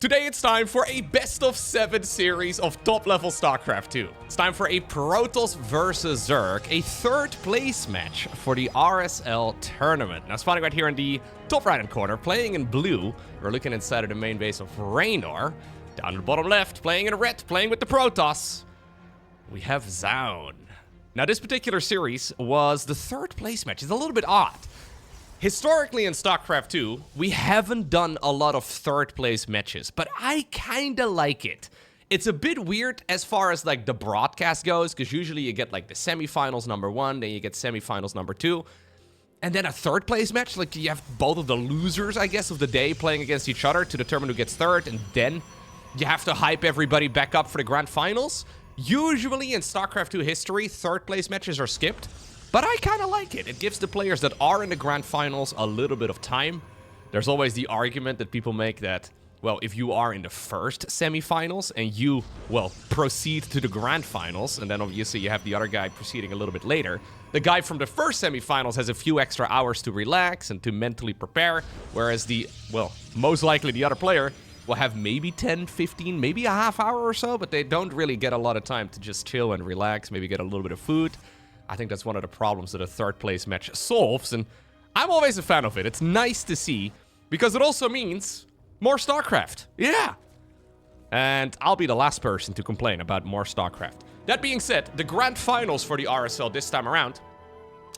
Today it's time for a best of 7 series of top level StarCraft 2. It's time for a Protos versus Zerg, a third place match for the RSL tournament. Now spawning right here in the top right hand corner, playing in blue, we're looking inside of the main base of Reynor. Down in the bottom left, playing in red, playing with the Protos, we have Zoun. Now this particular series was the third place match. It's a little bit odd. Historically in StarCraft 2, we haven't done a lot of third place matches, but I kinda like it. It's a bit weird as far as like the broadcast goes, because usually you get like the semifinals number 1, then you get semifinals number 2, and then a third place match, like you have both of the losers, I guess, of the day playing against each other to determine who gets third, and then you have to hype everybody back up for the grand finals. Usually in StarCraft 2 history, third place matches are skipped. But I kind of like it. It gives the players that are in the grand finals a little bit of time. There's always the argument that people make that, well, if you are in the first semifinals and you, well, proceed to the grand finals, and then obviously you have the other guy proceeding a little bit later, the guy from the first semifinals has a few extra hours to relax and to mentally prepare, whereas the, well, most likely the other player will have maybe 10, 15, maybe a half hour or so, but they don't really get a lot of time to just chill and relax, maybe get a little bit of food. I think that's one of the problems that a third place match solves, and I'm always a fan of it. It's nice to see, because it also means more StarCraft. Yeah! And I'll be the last person to complain about more StarCraft. That being said, the grand finals for the RSL this time around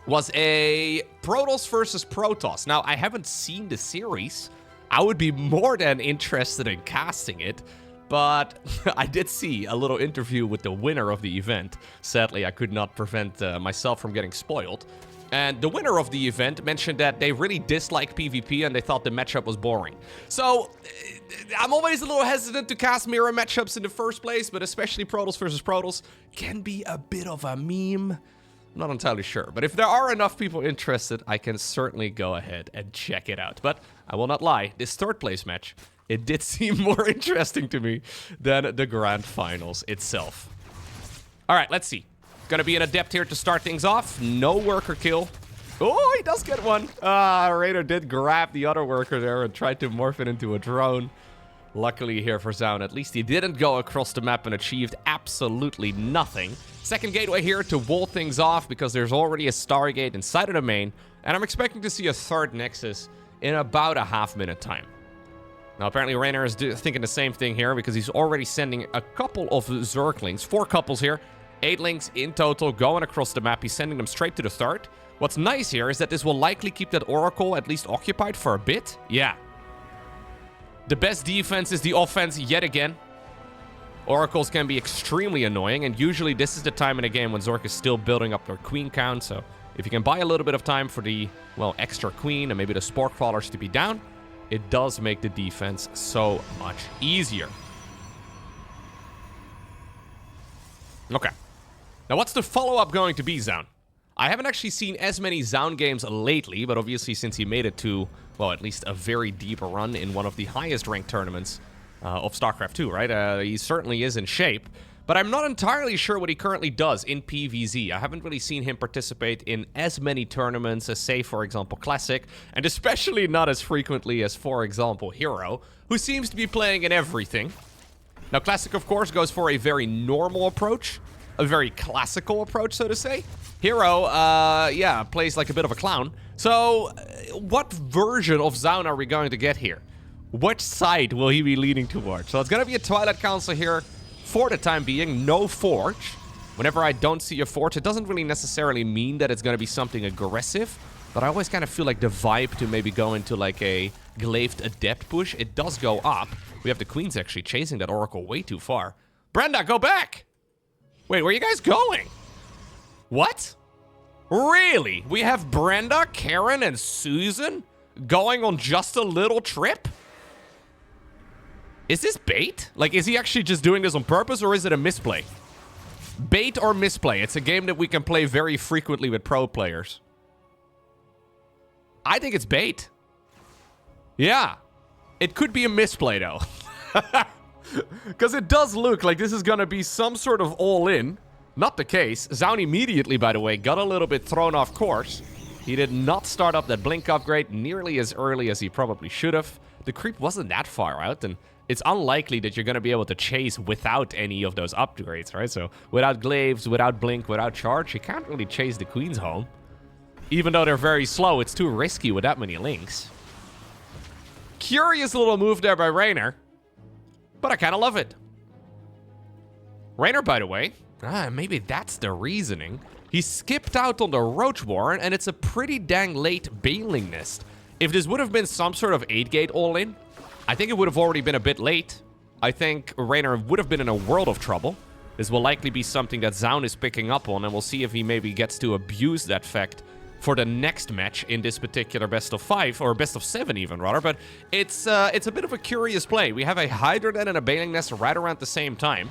was a Protos versus Protos. Now, I haven't seen the series. I would be more than interested in casting it, but I did see a little interview with the winner of the event. Sadly, I could not prevent myself from getting spoiled. And the winner of the event mentioned that they really dislike PvP and they thought the matchup was boring. So, I'm always a little hesitant to cast mirror matchups in the first place, but especially Protos versus Protos can be a bit of a meme. I'm not entirely sure, but if there are enough people interested, I can certainly go ahead and check it out. But I will not lie, this third place match, it did seem more interesting to me than the grand finals itself. All right, let's see. Gonna be an adept here to start things off. No worker kill. Oh, he does get one. Reynor did grab the other worker there and tried to morph it into a drone. Luckily here for Zoun, at least he didn't go across the map and achieved absolutely nothing. Second gateway here to wall things off because there's already a Stargate inside of the main, and I'm expecting to see a third Nexus in about a half-minute time. Now, apparently Reynor is thinking the same thing here because he's already sending a couple of Zerglings. 4 couples here. 8 links in total going across the map. He's sending them straight to the third. What's nice here is that this will likely keep that Oracle at least occupied for a bit. Yeah. The best defense is the offense yet again. Oracles can be extremely annoying, and usually this is the time in a game when Zerg is still building up their queen count. So if you can buy a little bit of time for the, well, extra queen and maybe the Spork Crawlers to be down, it does make the defense so much easier. Okay. Now, what's the follow-up going to be, Zoun? I haven't actually seen as many Zoun games lately, but obviously since he made it to, well, at least a very deep run in one of the highest ranked tournaments of StarCraft 2, right? He certainly is in shape. But I'm not entirely sure what he currently does in PvZ. I haven't really seen him participate in as many tournaments as, say, for example, Classic, and especially not as frequently as, for example, Hero, who seems to be playing in everything. Now, Classic, of course, goes for a very normal approach, a very classical approach, so to say. Hero, yeah, plays like a bit of a clown. So, what version of Zoun are we going to get here? Which side will he be leaning towards? So, it's going to be a Twilight Council here. For the time being, no Forge. Whenever I don't see a Forge, it doesn't really necessarily mean that it's going to be something aggressive, but I always kind of feel like the vibe to maybe go into like a Glaive Adept push, it does go up. We have the Queens actually chasing that Oracle way too far. Brenda, go back! Wait, where are you guys going? What? Really? We have Brenda, Karen, and Susan going on just a little trip? Is this bait? Like, is he actually just doing this on purpose, or is it a misplay? Bait or misplay? It's a game that we can play very frequently with pro players. I think it's bait. Yeah. It could be a misplay, though. Because it does look like this is going to be some sort of all-in. Not the case. Zoun immediately, by the way, got a little bit thrown off course. He did not start up that blink upgrade nearly as early as he probably should have. The creep wasn't that far out, and it's unlikely that you're going to be able to chase without any of those upgrades, right? So without glaives, without blink, without charge, you can't really chase the queens home. Even though they're very slow, it's too risky with that many links. Curious little move there by Reynor, but I kind of love it. Reynor, by the way, maybe that's the reasoning. He skipped out on the Roach Warren, and it's a pretty dang late Baneling Nest. If this would have been some sort of 8-gate all-in, I think it would have already been a bit late. I think Reynor would have been in a world of trouble. This will likely be something that Zoun is picking up on, and we'll see if he maybe gets to abuse that fact for the next match in this particular best of 5, or best of 7 even, rather. But it's a bit of a curious play. We have a Hydra Den and a Baneling Nest right around the same time.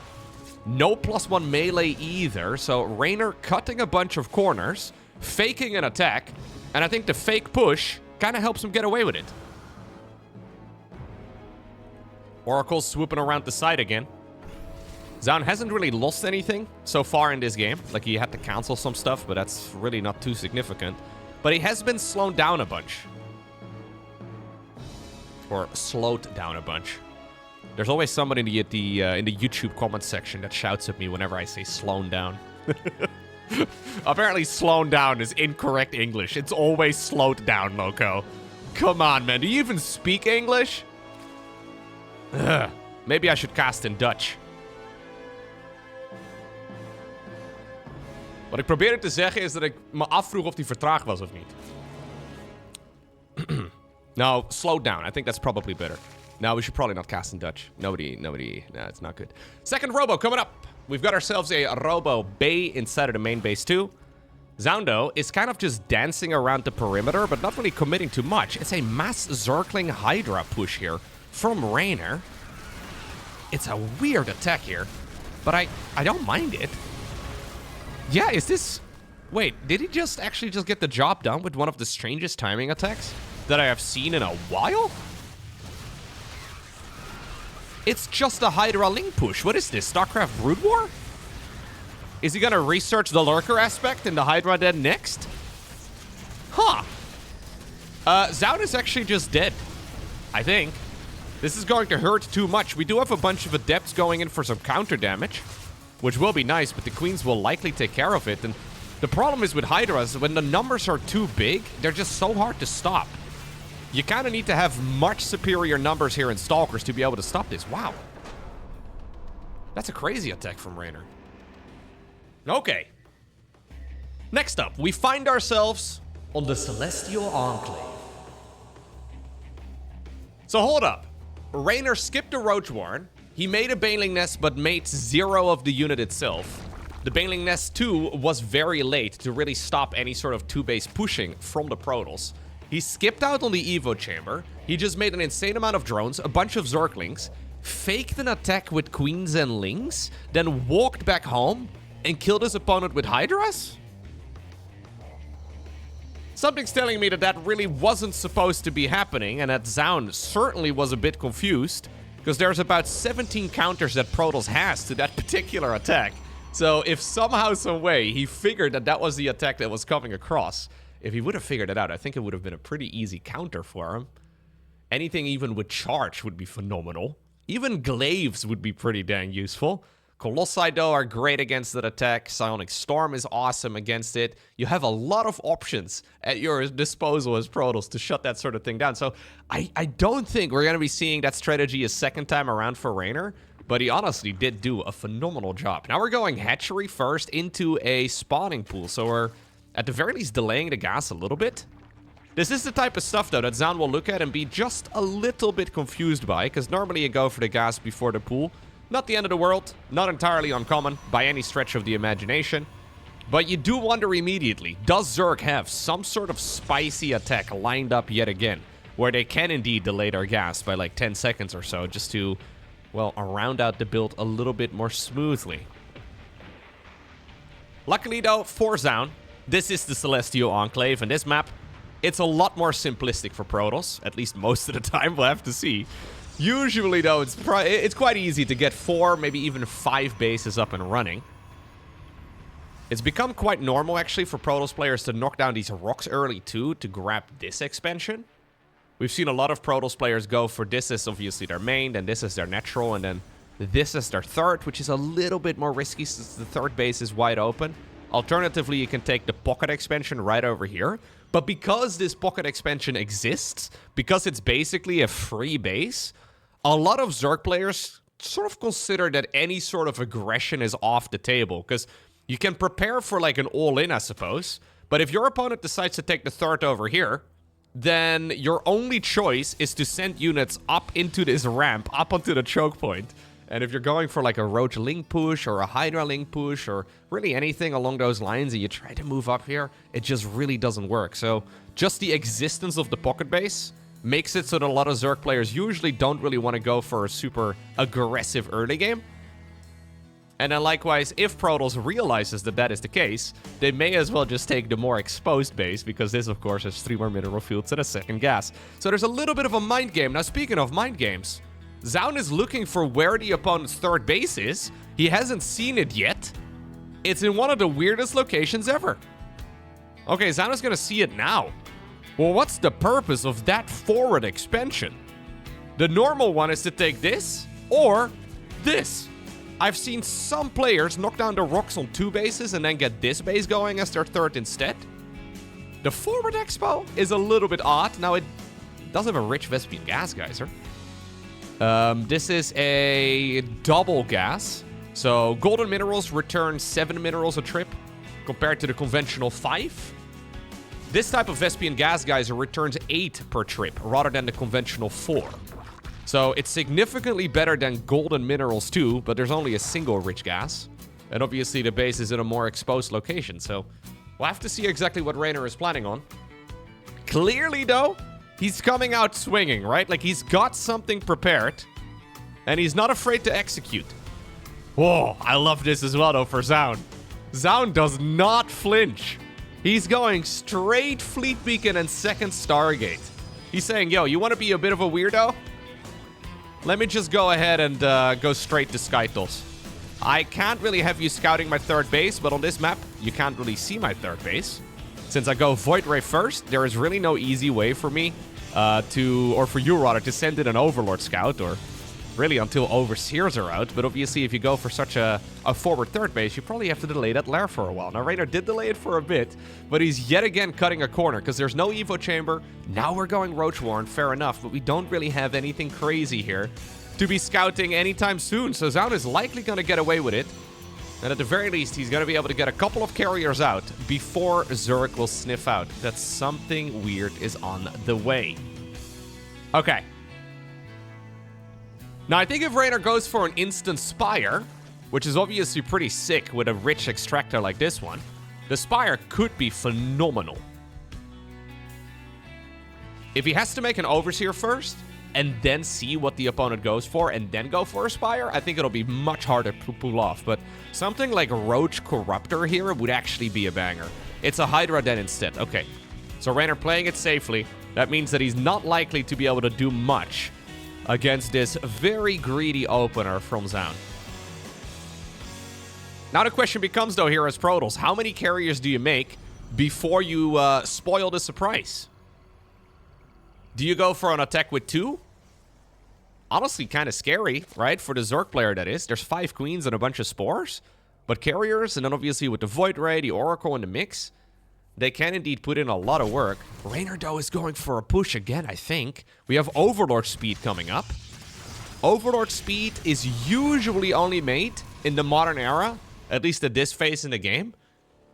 No +1 melee either, so Reynor cutting a bunch of corners, faking an attack, and I think the fake push kind of helps him get away with it. Oracle swooping around the side again. Zoun hasn't really lost anything so far in this game. Like, he had to cancel some stuff, but that's really not too significant. But he has been slowed down a bunch. Or slowed down a bunch. There's always somebody in the YouTube comment section that shouts at me whenever I say slowed down. Apparently slowed down is incorrect English. It's always slowed down, Loco. Come on, man. Do you even speak English? Ugh. Maybe I should cast in Dutch. Wat ik probeerde te zeggen is dat ik me afvroeg of die vertraagd was of niet. No, slow down. I think that's probably better. No, we should probably not cast in Dutch. Nobody, no, it's not good. Second Robo coming up. We've got ourselves a Robo Bay inside of the main base too. Zoundo is kind of just dancing around the perimeter, but not really committing too much. It's a mass Zergling Hydra push here from Reynor. It's a weird attack here, but I don't mind it. Yeah, is this... Wait, did he just actually just get the job done with one of the strangest timing attacks that I have seen in a while? It's just a Hydra Link push. What is this, StarCraft Brood War? Is he gonna research the Lurker aspect in the Hydra Den next? Huh. Zoun is actually just dead, I think. This is going to hurt too much. We do have a bunch of Adepts going in for some counter damage, which will be nice, but the Queens will likely take care of it. And the problem is with Hydras, when the numbers are too big, they're just so hard to stop. You kind of need to have much superior numbers here in Stalkers to be able to stop this. Wow. That's a crazy attack from Reynor. Okay. Next up, we find ourselves on the Celestial Enclave. So hold up. Reynor skipped a Roach Warren. He made a Baneling Nest, but made 0 of the unit itself. The Baneling Nest, too, was very late to really stop any sort of 2-base pushing from the Protos. He skipped out on the Evo Chamber. He just made an insane amount of drones, a bunch of Zerglings, faked an attack with Queens and Lings, then walked back home and killed his opponent with Hydras? Something's telling me that that really wasn't supposed to be happening, and that Zoun certainly was a bit confused, because there's about 17 counters that Protos has to that particular attack. So if somehow, some way, he figured that that was the attack that was coming across, if he would have figured it out, I think it would have been a pretty easy counter for him. Anything even with charge would be phenomenal. Even glaives would be pretty dang useful. Colossi, though, are great against that attack. Psionic Storm is awesome against it. You have a lot of options at your disposal as Protos to shut that sort of thing down. So I don't think we're going to be seeing that strategy a second time around for Reynor, but he honestly did do a phenomenal job. Now we're going hatchery first into a spawning pool, so we're at the very least delaying the gas a little bit. This is the type of stuff, though, that Zoun will look at and be just a little bit confused by, because normally you go for the gas before the pool. Not the end of the world, not entirely uncommon by any stretch of the imagination. But you do wonder immediately, does Zerg have some sort of spicy attack lined up yet again, where they can indeed delay their gas by like 10 seconds or so, just to, well, round out the build a little bit more smoothly. Luckily, though, for Zoun, this is the Celestial Enclave, and this map, it's a lot more simplistic for Protos, at least most of the time, we'll have to see. Usually, though, it's quite easy to get 4, maybe even 5 bases up and running. It's become quite normal, actually, for Protos players to knock down these rocks early, too, to grab this expansion. We've seen a lot of Protos players go for this is obviously their main, then this is their natural, and then this is their third, which is a little bit more risky since the third base is wide open. Alternatively, you can take the pocket expansion right over here. But because this pocket expansion exists, because it's basically a free base, a lot of Zerg players sort of consider that any sort of aggression is off the table. Because you can prepare for like an all-in, I suppose. But if your opponent decides to take the third over here, then your only choice is to send units up into this ramp, up onto the choke point. And if you're going for like a Roach Link push or a Hydra Link push or really anything along those lines and you try to move up here, it just really doesn't work. So just the existence of the pocket base makes it so that a lot of Zerg players usually don't really want to go for a super aggressive early game. And then likewise, if Protos realizes that that is the case, they may as well just take the more exposed base, because this, of course, has 3 more mineral fields and a second gas. So there's a little bit of a mind game. Now, speaking of mind games, Zoun is looking for where the opponent's third base is. He hasn't seen it yet. It's in one of the weirdest locations ever. Okay, Zoun is going to see it now. Well, what's the purpose of that forward expansion? The normal one is to take this or this. I've seen some players knock down the rocks on 2 bases and then get this base going as their third instead. The forward expo is a little bit odd. Now, it does have a rich Vespian gas geyser. This is a double gas. So golden minerals return 7 minerals a trip compared to the conventional 5. This type of Vespian gas geyser returns 8 per trip rather than the conventional 4. So it's significantly better than golden minerals too, but there's only a single rich gas. And obviously the base is in a more exposed location. So we'll have to see exactly what Reynor is planning on. Clearly though, he's coming out swinging, right? Like, he's got something prepared, and he's not afraid to execute. Whoa, I love this as well, though, for Zoun. Zoun does not flinch. He's going straight Fleet Beacon and second Stargate. He's saying, yo, you want to be a bit of a weirdo? Let me just go ahead and go straight to Skytoss. I can't really have you scouting my third base, but on this map, you can't really see my third base. Since I go Void Ray first, there is really no easy way for me or for you rather, to send in an Overlord scout, or really until Overseers are out. But obviously, if you go for such a forward third base, you probably have to delay that lair for a while. Now, Reynor did delay it for a bit, but he's yet again cutting a corner because there's no Evo Chamber. Now we're going Roach Warren, fair enough, but we don't really have anything crazy here to be scouting anytime soon. So Zoun is likely going to get away with it. And at the very least, he's going to be able to get a couple of carriers out before Zerg will sniff out that something weird is on the way. Okay. Now, I think if Reynor goes for an instant Spire, which is obviously pretty sick with a rich extractor like this one, the Spire could be phenomenal. If he has to make an Overseer first, and then see what the opponent goes for, and then go for a Spire, I think it'll be much harder to pull off. But something like Roach Corruptor here would actually be a banger. It's a Hydra then instead. Okay, so Reynor playing it safely. That means that he's not likely to be able to do much against this very greedy opener from Zoun. Now the question becomes, though, here as Protos, how many carriers do you make before you spoil the surprise? Do you go for an attack with 2? Honestly, kind of scary, right? For the Zerg player, that is. There's 5 queens and a bunch of spores. But carriers, and then obviously with the Void Ray, the Oracle in the mix, they can indeed put in a lot of work. Reynor, though, is going for a push again, I think. We have Overlord speed coming up. Overlord speed is usually only made in the modern era, at least at this phase in the game,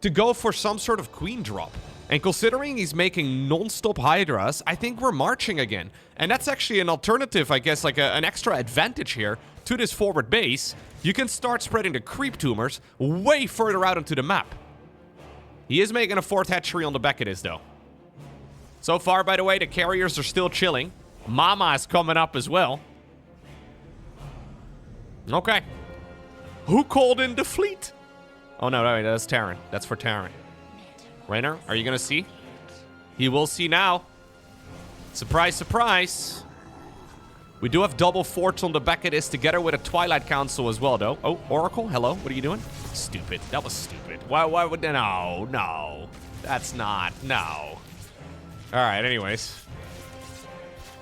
to go for some sort of queen drop. And considering he's making non-stop Hydras, I think we're marching again. And that's actually an alternative, I guess, like an extra advantage here to this forward base. You can start spreading the creep tumors way further out into the map. He is making a 4th hatchery on the back of this, though. So far, by the way, the carriers are still chilling. Mama is coming up as well. Okay. Who called in the fleet? Oh, no, wait, that's Terran. That's for Terran. Reynor, are you going to see? He will see now. Surprise, surprise. We do have double forts on the back of this together with a Twilight Council as well, though. Oh, Oracle, hello. What are you doing? Stupid. That was stupid. Why would... No. That's not... No. All right, anyways.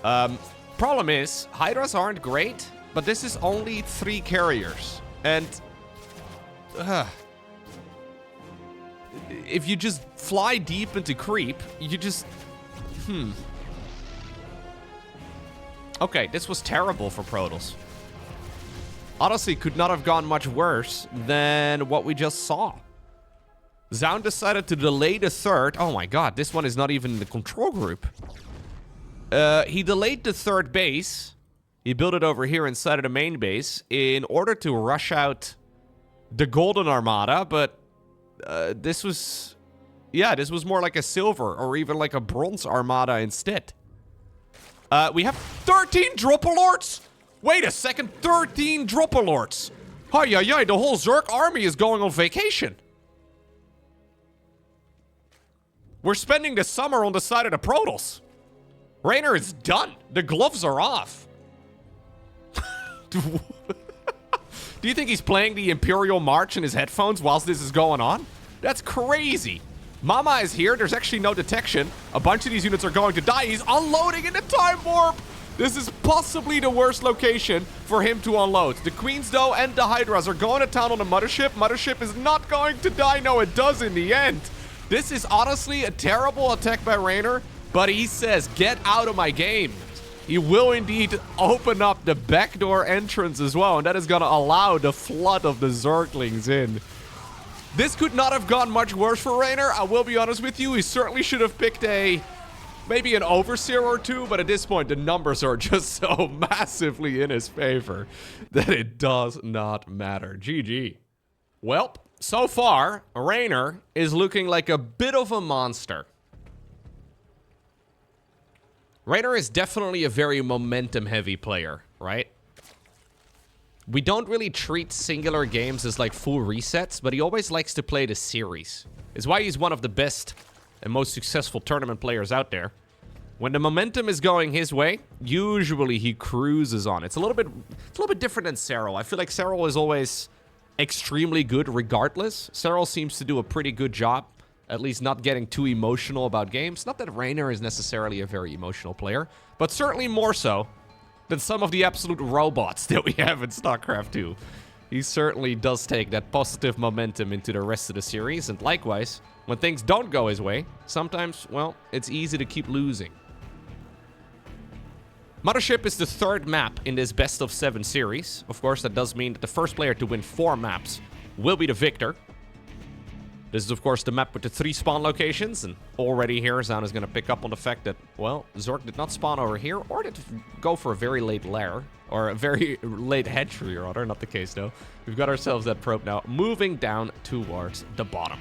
Problem is, Hydras aren't great, but this is only 3 carriers. And if you just fly deep into creep, you just... Okay, this was terrible for Protos. Honestly, could not have gone much worse than what we just saw. Zoun decided to delay the third. Oh my god, this one is not even in the control group. He delayed the third base. He built it over here inside of the main base in order to rush out the golden armada, but this was... Yeah, this was more like a silver or even like a bronze armada instead. We have 13 Dropalords? Wait a second, 13 Dropalords. Hi, the whole Zerg army is going on vacation. We're spending the summer on the side of the Protos. Reynor is done. The gloves are off. Do you think he's playing the Imperial March in his headphones whilst this is going on? That's crazy. Mama is here. There's actually no detection. A bunch of these units are going to die. He's unloading in the time warp. This is possibly the worst location for him to unload. The Queens, though, and the Hydras are going to town on the Mothership. Mothership is not going to die. No, it does in the end. This is honestly a terrible attack by Reynor, but he says, get out of my game. He will indeed open up the backdoor entrance as well, and that is going to allow the flood of the Zerglings in. This could not have gone much worse for Reynor. I will be honest with you. He certainly should have picked maybe an Overseer or 2, but at this point, the numbers are just so massively in his favor that it does not matter. GG. Well, so far, Reynor is looking like a bit of a monster. Reynor is definitely a very momentum-heavy player, right? We don't really treat singular games as like full resets, but he always likes to play the series. It's why he's one of the best and most successful tournament players out there. When the momentum is going his way, usually he cruises on. It's a little bit different than Serral. I feel like Serral is always extremely good regardless. Serral seems to do a pretty good job, at least not getting too emotional about games. Not that Reynor is necessarily a very emotional player, but certainly more so than some of the absolute robots that we have in StarCraft 2. He certainly does take that positive momentum into the rest of the series, and likewise, when things don't go his way, sometimes, well, it's easy to keep losing. Mothership is the 3rd map in this best of 7 series. Of course, that does mean that the first player to win 4 maps will be the victor. This is, of course, the map with the 3 spawn locations, and already here, Zoun is going to pick up on the fact that, well, Zerg did not spawn over here, or did go for a very late lair, or a very late hatchery, rather, not the case, though. We've got ourselves that probe now, moving down towards the bottom.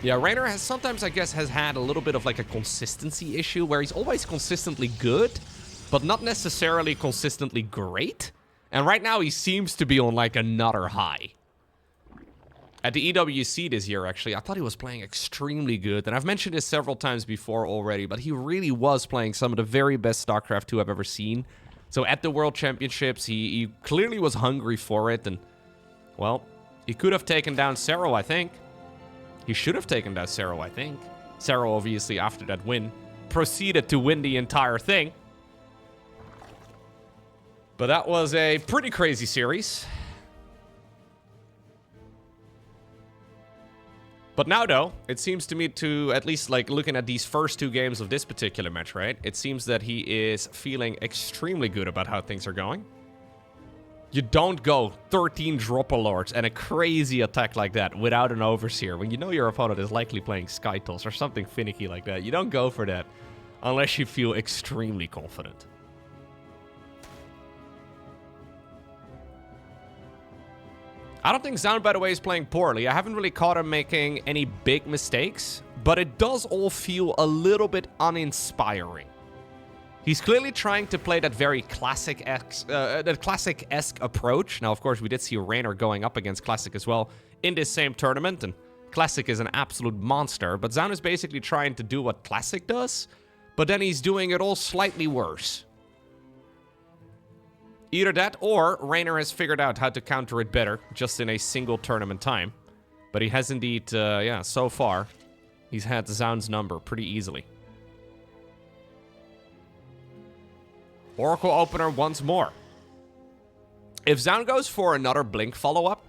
Yeah, Reynor has sometimes, I guess, has had a little bit of like a consistency issue, where he's always consistently good, but not necessarily consistently great. And right now, he seems to be on, like, another high. At the EWC this year, actually, I thought he was playing extremely good. And I've mentioned this several times before already, but he really was playing some of the very best StarCraft 2 I've ever seen. So at the World Championships, he clearly was hungry for it. And, well, he could have taken down Serral, I think. He should have taken down Serral, I think. Serral, obviously, after that win, proceeded to win the entire thing. But that was a pretty crazy series. But now, though, it seems to me to, at least like looking at these first 2 games of this particular match, right? It seems that he is feeling extremely good about how things are going. You don't go 13 Dropalords and a crazy attack like that without an Overseer when you know your opponent is likely playing Skytoss or something finicky like that. You don't go for that unless you feel extremely confident. I don't think Zoun, by the way, is playing poorly. I haven't really caught him making any big mistakes, but it does all feel a little bit uninspiring. He's clearly trying to play that very classic-esque approach. Now, of course, we did see Reynor going up against Classic as well in this same tournament, and Classic is an absolute monster, but Zoun is basically trying to do what Classic does, but then he's doing it all slightly worse. Either that, or Reynor has figured out how to counter it better, just in a single tournament time. But he has indeed, yeah, so far, he's had Zoun's number pretty easily. Oracle opener once more. If Zoun goes for another Blink follow-up,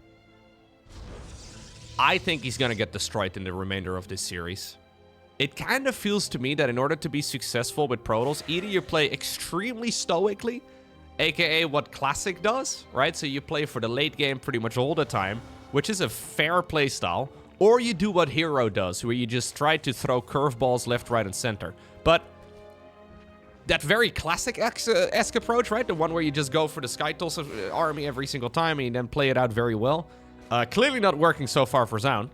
I think he's going to get destroyed in the remainder of this series. It kind of feels to me that in order to be successful with Protos, either you play extremely stoically, aka what Classic does, right? So you play for the late game pretty much all the time, which is a fair play style, or you do what Hero does, where you just try to throw curveballs left, right, and center. But that very classic-esque approach, right? The one where you just go for the Skytoss army every single time and you then play it out very well. Clearly not working so far for Zoun.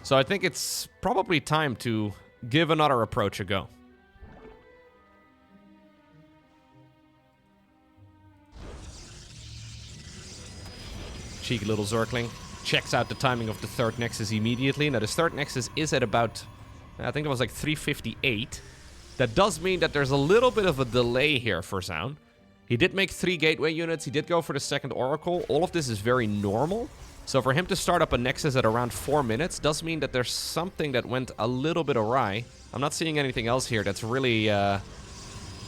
So I think it's probably time to give another approach a go. Cheeky little Zergling. Checks out the timing of the third Nexus immediately. Now, the third Nexus is at about, I think it was like 358. That does mean that there's a little bit of a delay here for Zoun. He did make 3 gateway units. He did go for the second Oracle. All of this is very normal. So for him to start up a Nexus at around 4 minutes does mean that there's something that went a little bit awry. I'm not seeing anything else here that's really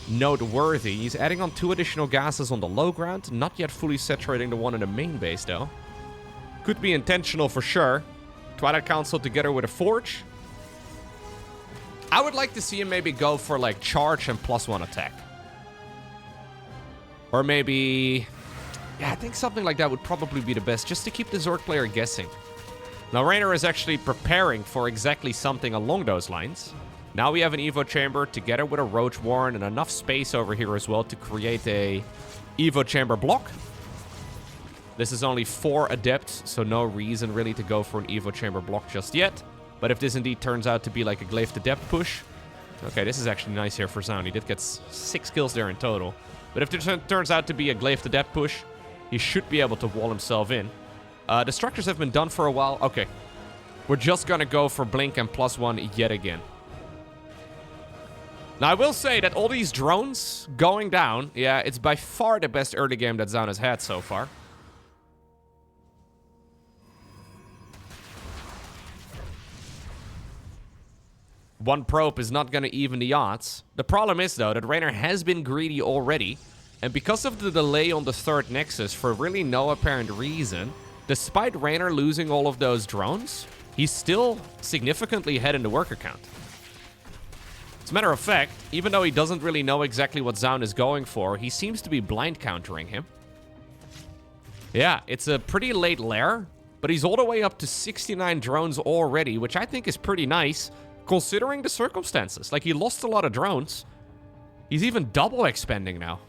noteworthy. He's adding on 2 additional gases on the low ground. Not yet fully saturating the one in the main base, though. Could be intentional for sure. Twilight Council together with a Forge. I would like to see him maybe go for, like, charge and +1 attack. Or maybe... yeah, I think something like that would probably be the best, just to keep the Zerg player guessing. Now, Reynor is actually preparing for exactly something along those lines. Now we have an Evo Chamber together with a Roach Warren and enough space over here as well to create a Evo Chamber block. This is only 4 Adepts, so no reason really to go for an Evo Chamber block just yet. But if this indeed turns out to be like a Glaive Adept push... okay, this is actually nice here for Zoun. He did get 6 kills there in total. But if this turns out to be a Glaive Adept push, he should be able to wall himself in. The structures have been done for a while. Okay. We're just gonna go for Blink and +1 yet again. Now, I will say that all these drones going down, yeah, it's by far the best early game that Zoun has had so far. One probe is not going to even the odds. The problem is, though, that Reynor has been greedy already. And because of the delay on the third Nexus, for really no apparent reason, despite Reynor losing all of those drones, he's still significantly ahead in the worker count. As a matter of fact, even though he doesn't really know exactly what Zoun is going for, he seems to be blind countering him. Yeah, it's a pretty late lair, but he's all the way up to 69 drones already, which I think is pretty nice. Considering the circumstances. Like, he lost a lot of drones. He's even double expanding now.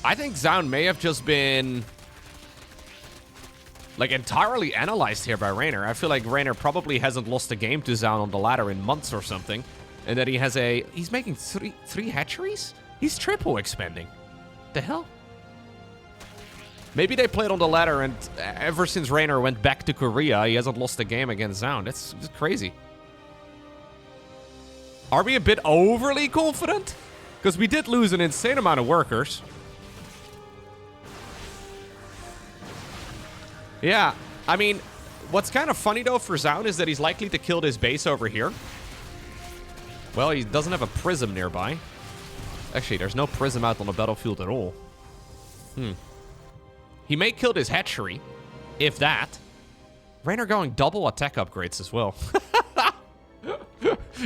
I think Zoun may have just been... like, entirely analyzed here by Reynor. I feel like Reynor probably hasn't lost a game to Zoun on the ladder in months or something. And that he has a... he's making three hatcheries? He's triple expanding. The hell? Maybe they played on the ladder, and ever since Reynor went back to Korea, he hasn't lost a game against Zoun. That's just crazy. Are we a bit overly confident? Because we did lose an insane amount of workers. Yeah, I mean, what's kind of funny, though, for Zoun is that he's likely to kill this base over here. Well, he doesn't have a prism nearby. Actually, there's no prism out on the battlefield at all. He may kill this hatchery, if that. Reynor going double attack upgrades as well.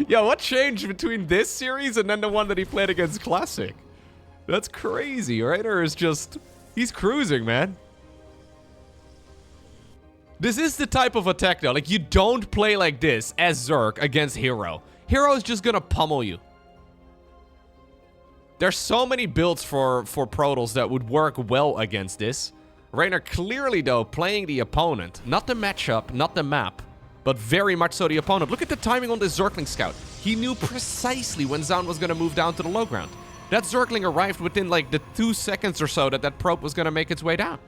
Yeah, what changed between this series and then the one that he played against Classic? That's crazy. Reynor is just... he's cruising, man. This is the type of attack, though. Like, you don't play like this as Zerg against Hero. Hero is just gonna pummel you. There's so many builds for Protos that would work well against this. Reynor clearly, though, playing the opponent. Not the matchup, not the map, but very much so the opponent. Look at the timing on this Zergling scout. He knew precisely when Zoun was going to move down to the low ground. That Zergling arrived within, like, the 2 seconds or so that probe was going to make its way down.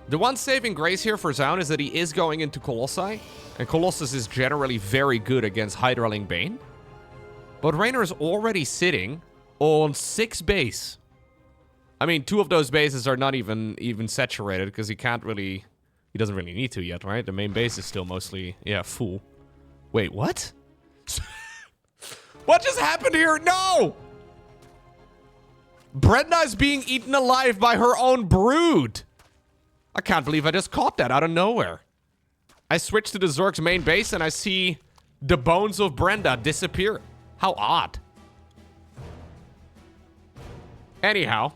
The one saving grace here for Zoun is that he is going into Colossi, and Colossus is generally very good against Hydraling Bane. But Reynor is already sitting on 6 base. I mean, 2 of those bases are not even saturated because he can't really... He doesn't really need to yet, right? The main base is still mostly, yeah, full. Wait, what? What just happened here? No! Brenda is being eaten alive by her own brood. I can't believe I just caught that out of nowhere. I switched to the Zerg's main base and I see the bones of Brenda disappear. How odd. Anyhow,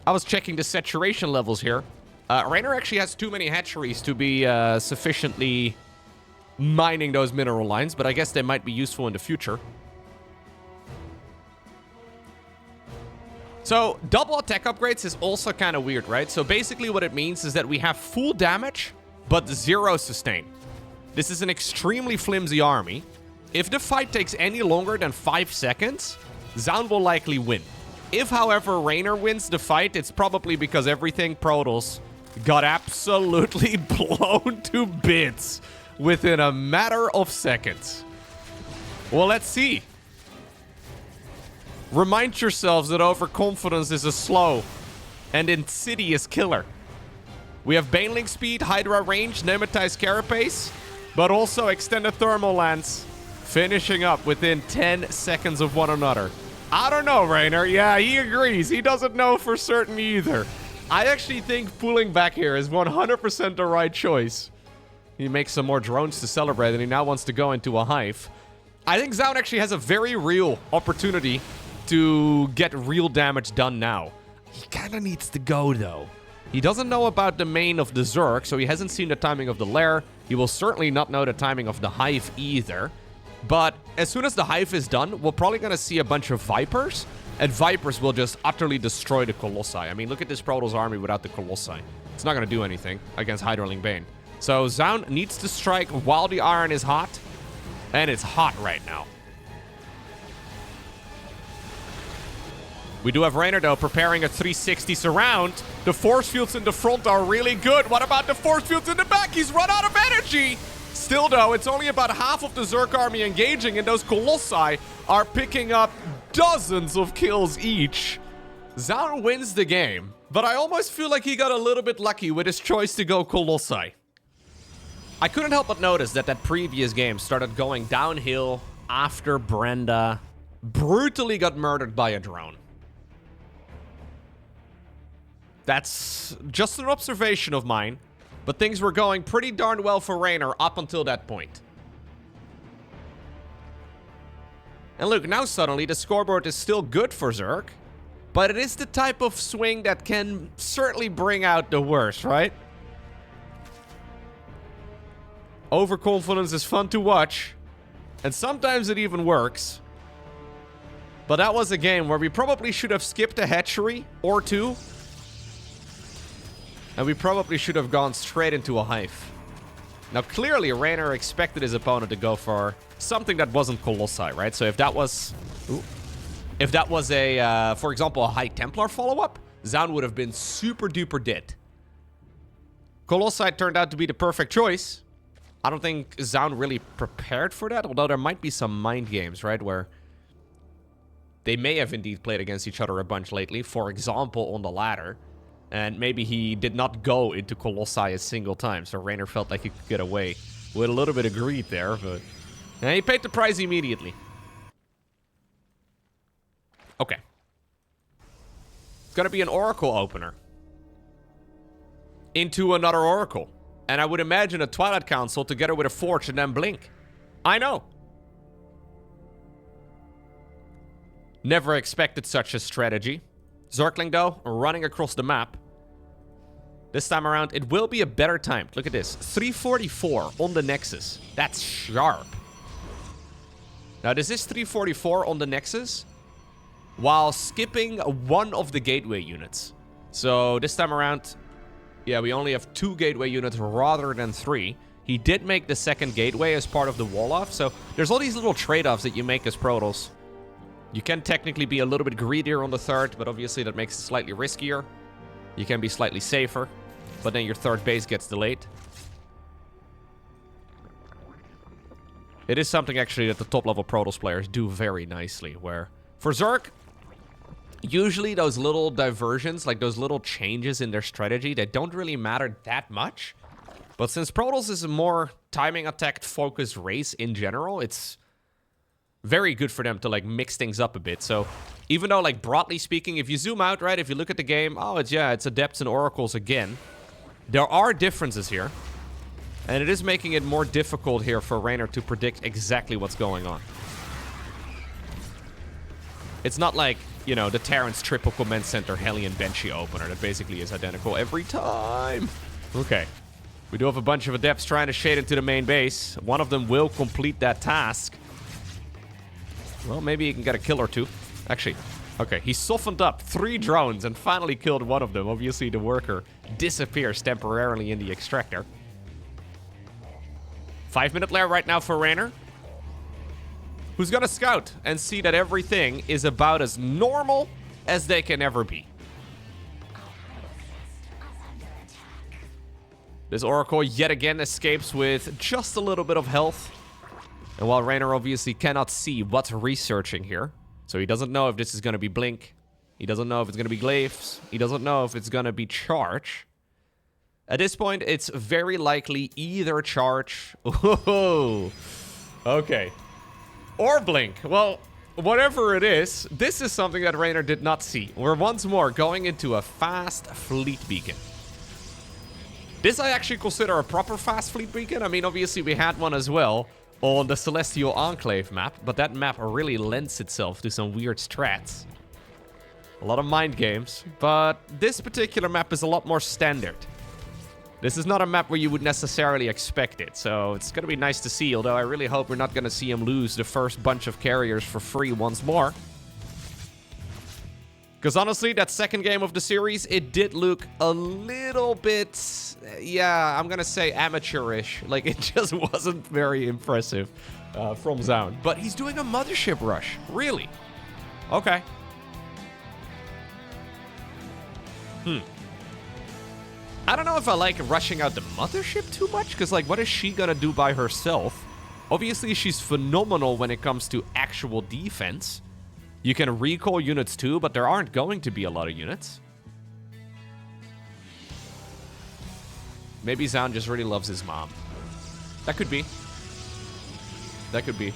I was checking the saturation levels here. Reynor actually has too many hatcheries to be sufficiently mining those mineral lines, but I guess they might be useful in the future. So, double attack upgrades is also kind of weird, right? So basically what it means is that we have full damage, but 0 sustain. This is an extremely flimsy army. If the fight takes any longer than 5 seconds, Zoun will likely win. If, however, Reynor wins the fight, it's probably because everything Protos got absolutely blown to bits within a matter of seconds. Well, let's see. Remind yourselves that overconfidence is a slow and insidious killer. We have Baneling speed, Hydra range, Nematized Carapace, but also extended thermal lance, finishing up within 10 seconds of one another. I don't know, Reynor. Yeah, he agrees. He doesn't know for certain either. I actually think pulling back here is 100% the right choice. He makes some more drones to celebrate, and he now wants to go into a hive. I think Zoun actually has a very real opportunity to get real damage done now. He kind of needs to go, though. He doesn't know about the main of the Zerg, so he hasn't seen the timing of the lair. He will certainly not know the timing of the hive either. But as soon as the hive is done, we're probably going to see a bunch of Vipers. And Vipers will just utterly destroy the Colossi. I mean, look at this Protoss army without the Colossi. It's not going to do anything against Hydraling Bane. So Zoun needs to strike while the iron is hot. And it's hot right now. We do have Reynor, though, preparing a 360 surround. The force fields in the front are really good. What about the force fields in the back? He's run out of energy. Still, though, it's only about half of the Zerg army engaging, and those Colossi are picking up dozens of kills each. Zoun wins the game, but I almost feel like he got a little bit lucky with his choice to go Colossi. I couldn't help but notice that that previous game started going downhill after Brenda brutally got murdered by a drone. That's just an observation of mine, but things were going pretty darn well for Reynor up until that point. And look, now suddenly the scoreboard is still good for Zerg, but it is the type of swing that can certainly bring out the worst, right? Overconfidence is fun to watch, and sometimes it even works. But that was a game where we probably should have skipped a hatchery or two, and we probably should have gone straight into a hive. Now, clearly, Reynor expected his opponent to go for something that wasn't Colossi, right? So if that was... If that was a, for example, a High Templar follow-up, Zoun would have been super duper dead. Colossi turned out to be the perfect choice. I don't think Zoun really prepared for that, although there might be some mind games, right? Where they may have indeed played against each other a bunch lately, for example, on the ladder. And maybe he did not go into Colossi a single time, so Reynor felt like he could get away with a little bit of greed there, but... And he paid the price immediately. Okay. It's gonna be an Oracle opener. Into another Oracle. And I would imagine a Twilight Council together with a Forge and then Blink. I know. Never expected such a strategy. Zergling, though, running across the map. This time around, it will be a better time. Look at this. 344 on the Nexus. That's sharp. Now, this is 344 on the Nexus while skipping one of the gateway units. So, this time around, yeah, we only have 2 gateway units rather than 3. He did make the second gateway as part of the wall-off. So, there's all these little trade-offs that you make as Protoss. You can technically be a little bit greedier on the third, but obviously that makes it slightly riskier. You can be slightly safer, but then your third base gets delayed. It is something actually that the top level Protoss players do very nicely, where for Zerg, Usually those little diversions, like those little changes in their strategy, they don't really matter that much. But since Protos is a more timing attack focused race in general, it's very good for them to like mix things up a bit. So even though like broadly speaking, if you zoom out, right, if you look at the game, oh, it's Adepts and Oracles again. There are differences here. And it is making it more difficult here for Reynor to predict exactly what's going on. It's not like, you know, the Terran's triple command center Hellion Banshee opener that basically is identical every time. Okay. We do have a bunch of Adepts trying to shade into the main base. One of them will complete that task. Well, maybe he can get a kill or two. Actually, okay, he softened up 3 drones and finally killed one of them. Obviously, the worker disappears temporarily in the extractor. 5-minute lair right now for Reynor, who's gonna scout and see that everything is about as normal as they can ever be. This Oracle yet again escapes with just a little bit of health. And while Reynor obviously cannot see what's researching here, so he doesn't know if this is gonna be Blink, he doesn't know if it's gonna be Glaives, he doesn't know if it's gonna be Charge. At this point, it's very likely either Charge, oh, okay, or Blink. Well, whatever it is, this is something that Reynor did not see. We're once more going into a fast fleet beacon. This I actually consider a proper fast fleet beacon. I mean, obviously we had one as well on the Celestial Enclave map, but that map really lends itself to some weird strats. A lot of mind games, but this particular map is a lot more standard. This is not a map where you would necessarily expect it, so it's going to be nice to see, although I really hope we're not going to see him lose the first bunch of carriers for free once more. Because honestly, that second game of the series, it did look a little bit, yeah, I'm going to say amateurish. Like, it just wasn't very impressive from Zoun. But he's doing a mothership rush, really? Okay. I don't know if I like rushing out the mothership too much, because, like, what is she gonna do by herself? Obviously, she's phenomenal when it comes to actual defense. You can recall units too, but there aren't going to be a lot of units. Maybe Zoun just really loves his mom. That could be. That could be.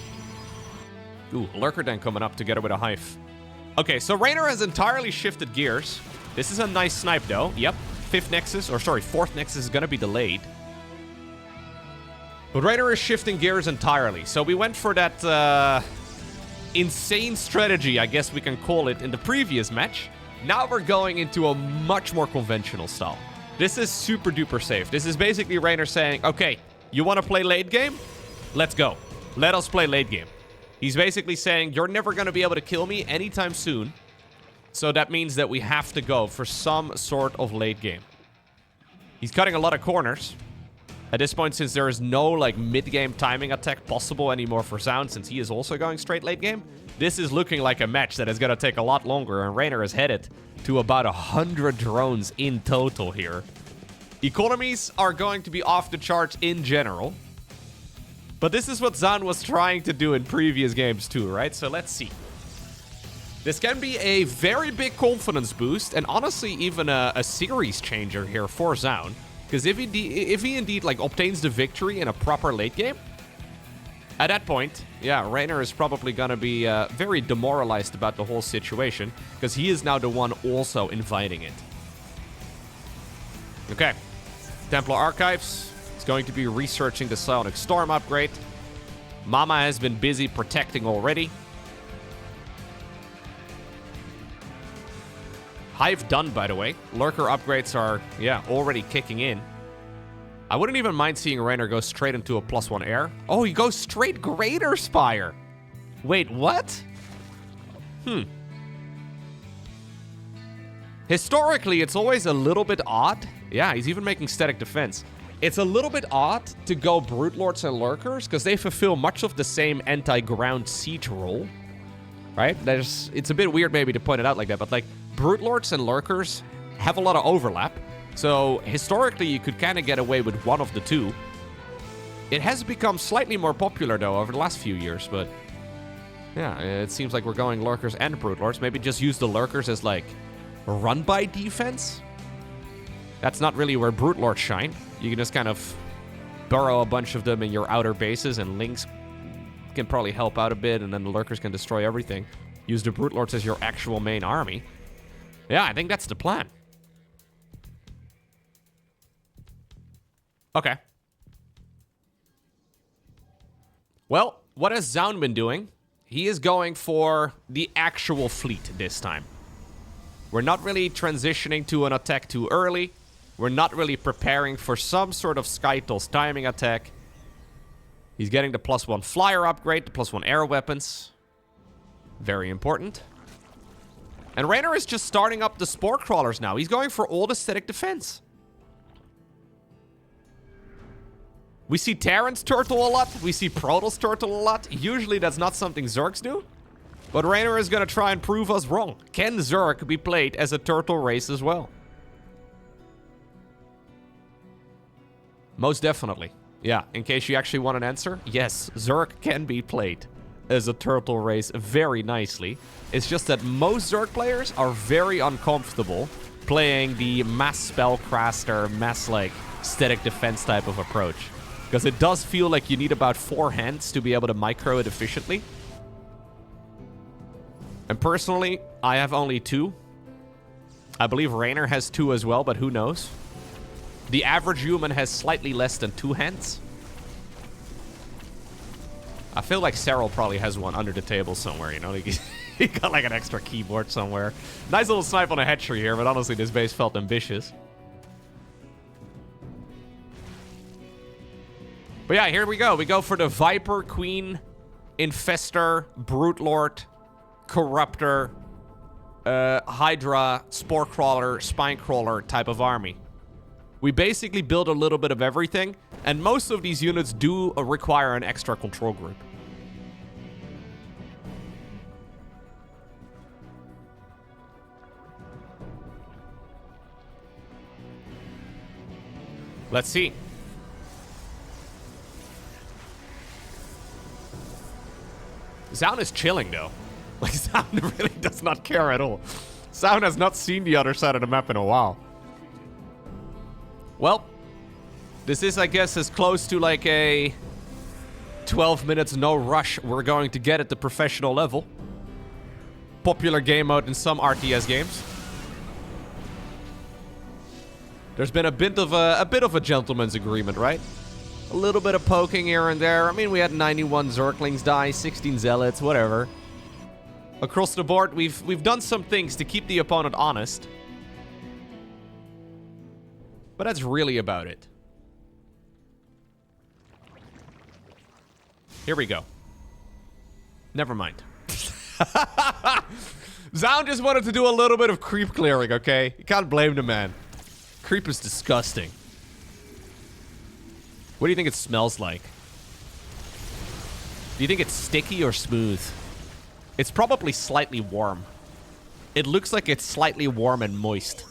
Ooh, Lurker Den coming up together with a Hive. Okay, so Reynor has entirely shifted gears. This is a nice snipe, though. Yep. 5th Nexus, or sorry, 4th Nexus is going to be delayed. But Reynor is shifting gears entirely. So we went for that insane strategy, I guess we can call it, in the previous match. Now we're going into a much more conventional style. This is super duper safe. This is basically Reynor saying, okay, you want to play late game? Let's go. Let us play late game. He's basically saying, you're never going to be able to kill me anytime soon. So that means that we have to go for some sort of late game. He's cutting a lot of corners. At this point, since there is no like mid-game timing attack possible anymore for Zoun, since he is also going straight late game, this is looking like a match that is going to take a lot longer, and Reynor is headed to about 100 drones in total here. Economies are going to be off the charts in general. But this is what Zoun was trying to do in previous games too, right? So let's see. This can be a very big confidence boost, and honestly even a series changer here for Zoun. Because if he indeed like obtains the victory in a proper late game, at that point, yeah, Reynor is probably gonna be very demoralized about the whole situation, because he is now the one also inviting it. Okay, Templar Archives is going to be researching the Psionic Storm upgrade. Mama has been busy protecting already. Hive done, by the way. Lurker upgrades are, yeah, already kicking in. I wouldn't even mind seeing Reynor go straight into a +1 air. Oh, he goes straight Greater Spire. Wait, what? Historically, it's always a little bit odd. Yeah, he's even making static defense. It's a little bit odd to go Brute Lords and Lurkers, because they fulfill much of the same anti-ground siege role. Right? It's a bit weird maybe to point it out like that, but like, Brute Lords and Lurkers have a lot of overlap. So historically, you could kind of get away with one of the two. It has become slightly more popular, though, over the last few years, but Yeah, it seems like we're going Lurkers and Brute Lords. Maybe just use the Lurkers as, like, run-by defense? That's not really where Brute Lords shine. You can just kind of burrow a bunch of them in your outer bases, and Lynx can probably help out a bit, and then the Lurkers can destroy everything. Use the Brute Lords as your actual main army. Yeah, I think that's the plan. Okay. Well, what has Zoun been doing? He is going for the actual fleet this time. We're not really transitioning to an attack too early. We're not really preparing for some sort of Skytoss timing attack. He's getting the +1 flyer upgrade, the +1 air weapons. Very important. And Reynor is just starting up the Spore Crawlers now. He's going for all the static defense. We see Terran's turtle a lot. We see Protos turtle a lot. Usually that's not something Zergs do. But Reynor is going to try and prove us wrong. Can Zerg be played as a turtle race as well? Most definitely. Yeah, in case you actually want an answer. Yes, Zerg can be played as a turtle race very nicely. It's just that most Zerg players are very uncomfortable playing the mass spellcaster, mass like static defense type of approach. Because it does feel like you need about 4 hands to be able to micro it efficiently. And personally, I have only 2. I believe Reynor has 2 as well, but who knows? The average human has slightly less than 2 hands. I feel like Cyril probably has one under the table somewhere, you know? He got like an extra keyboard somewhere. Nice little snipe on a hatchery here, but honestly, this base felt ambitious. But yeah, here we go. We go for the Viper, Queen, Infestor, Brute Lord, Corruptor, Hydra, Spore Crawler, Spine Crawler type of army. We basically build a little bit of everything, and most of these units do require an extra control group. Let's see. Zoun is chilling, though. Like, Zoun really does not care at all. Zoun has not seen the other side of the map in a while. Well, this is, I guess, as close to like a 12 minutes no rush we're going to get at the professional level. Popular game mode in some RTS games. There's been a bit of a gentleman's agreement, right? A little bit of poking here and there. I mean, we had 91 Zerglings die, 16 Zealots, whatever. Across the board, we've done some things to keep the opponent honest. But that's really about it. Here we go. Never mind. Zoun just wanted to do a little bit of creep clearing, okay? You can't blame the man. Creep is disgusting. What do you think it smells like? Do you think it's sticky or smooth? It's probably slightly warm. It looks like it's slightly warm and moist.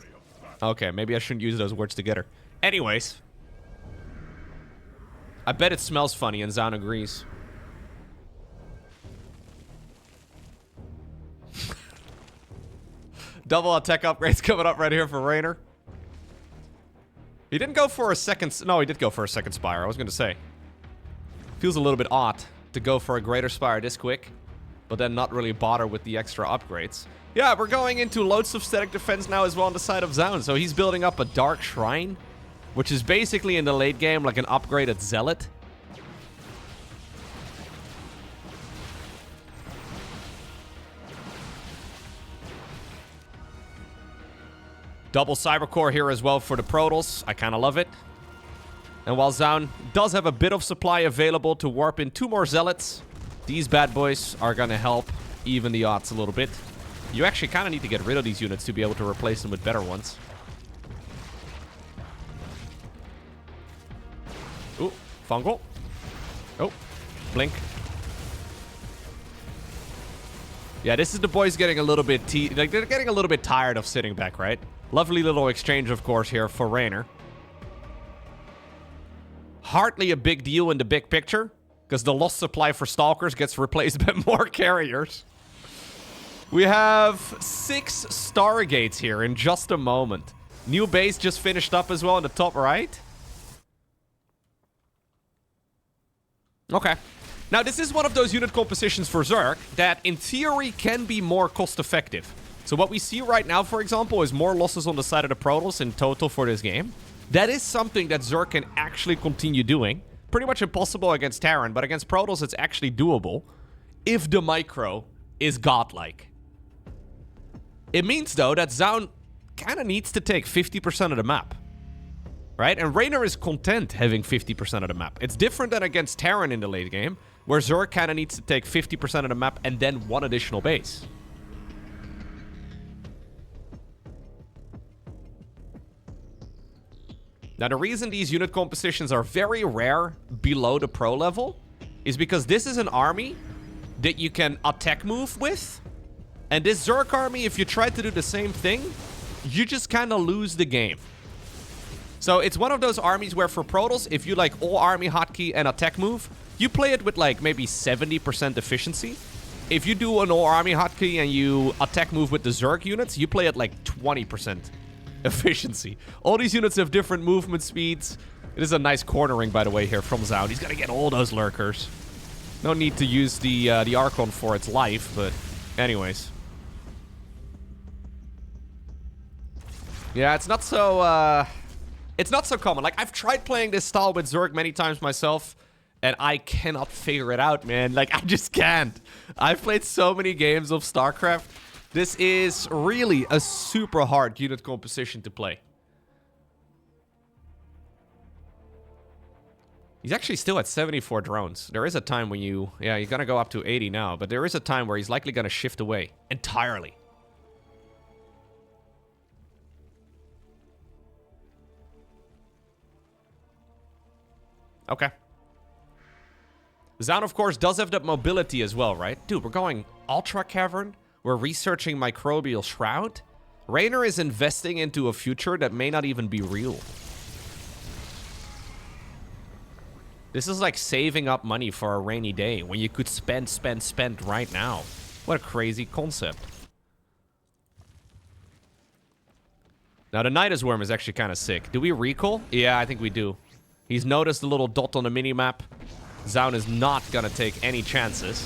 Okay, maybe I shouldn't use those words together. Anyways. I bet it smells funny, and Zoun agrees. Double attack upgrades coming up right here for Reynor. He didn't go for a second... No, he did go for a second Spire. I was going to say. Feels a little bit odd to go for a Greater Spire this quick, but then not really bother with the extra upgrades. Yeah, we're going into loads of static defense now as well on the side of Zoun. So he's building up a Dark Shrine, which is basically in the late game like an upgraded Zealot. Double Cybercore here as well for the Protos. I kind of love it. And while Zoun does have a bit of supply available to warp in 2 more Zealots, these bad boys are going to help even the odds a little bit. You actually kind of need to get rid of these units to be able to replace them with better ones. Ooh, Fungal. Oh, Blink. Yeah, this is the boys getting a little bit... like, they're getting a little bit tired of sitting back, right? Lovely little exchange, of course, here for Reynor. Hardly a big deal in the big picture, because the lost supply for Stalkers gets replaced by more carriers. We have 6 Stargates here in just a moment. New base just finished up as well in the top right. Okay. Now, this is one of those unit compositions for Zerg that, in theory, can be more cost-effective. So what we see right now, for example, is more losses on the side of the Protoss in total for this game. That is something that Zerg can actually continue doing. Pretty much impossible against Terran, but against Protoss, it's actually doable if the micro is godlike. It means, though, that Zoun kind of needs to take 50% of the map. Right? And Reynor is content having 50% of the map. It's different than against Terran in the late game, where Zerg kind of needs to take 50% of the map and then 1 additional base. Now, the reason these unit compositions are very rare below the pro level is because this is an army that you can attack move with. And this Zerg army, if you try to do the same thing, you just kind of lose the game. So it's one of those armies where for Protoss, if you like all army hotkey and attack move, you play it with like maybe 70% efficiency. If you do an all army hotkey and you attack move with the Zerg units, you play at like 20% efficiency. All these units have different movement speeds. It is a nice cornering, by the way, here from Zoun. He's gonna get all those lurkers. No need to use the Archon for its life, but anyways. Yeah, it's not so common. Like, I've tried playing this style with Zerg many times myself, and I cannot figure it out, man. Like, I just can't. I've played so many games of StarCraft. This is really a super hard unit composition to play. He's actually still at 74 drones. There is a time when you... Yeah, you're gonna go up to 80 now, but there is a time where he's likely gonna shift away entirely. Okay. Zoun, of course, does have that mobility as well, right? Dude, we're going Ultra Cavern. We're researching Microbial Shroud. Reynor is investing into a future that may not even be real. This is like saving up money for a rainy day when you could spend right now. What a crazy concept. Now, the Nidus Worm is actually kind of sick. Do we recall? Yeah, I think we do. He's noticed the little dot on the minimap. Zoun is not gonna take any chances.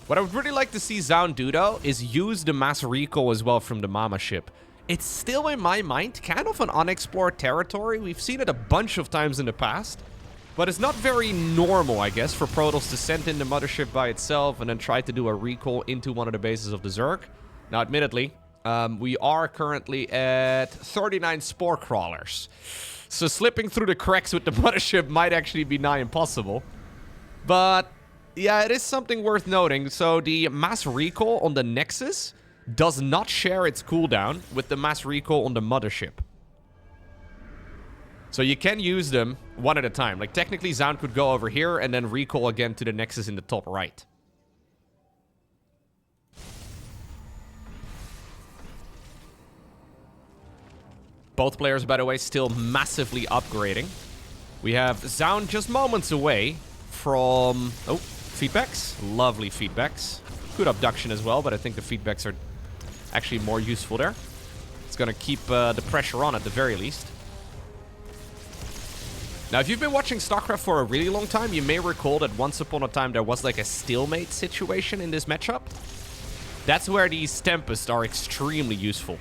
What I would really like to see Zoun do, though, is use the mass recall as well from the Mama ship. It's still, in my mind, kind of an unexplored territory. We've seen it a bunch of times in the past. But it's not very normal, I guess, for Protoss to send in the mothership by itself and then try to do a recall into one of the bases of the Zerg. Now, admittedly, we are currently at 39 Spore Crawlers. So slipping through the cracks with the mothership might actually be nigh impossible. But... yeah, it is something worth noting. So the mass recall on the Nexus does not share its cooldown with the mass recall on the mothership. So you can use them one at a time. Like, technically, Zoun could go over here and then recall again to the Nexus in the top right. Both players, by the way, still massively upgrading. We have Zoun just moments away from... oh, feedbacks. Lovely feedbacks. Good abduction as well, but I think the feedbacks are actually more useful there. It's going to keep the pressure on at the very least. Now, if you've been watching StarCraft for a really long time, you may recall that once upon a time there was like a stalemate situation in this matchup. That's where these Tempests are extremely useful.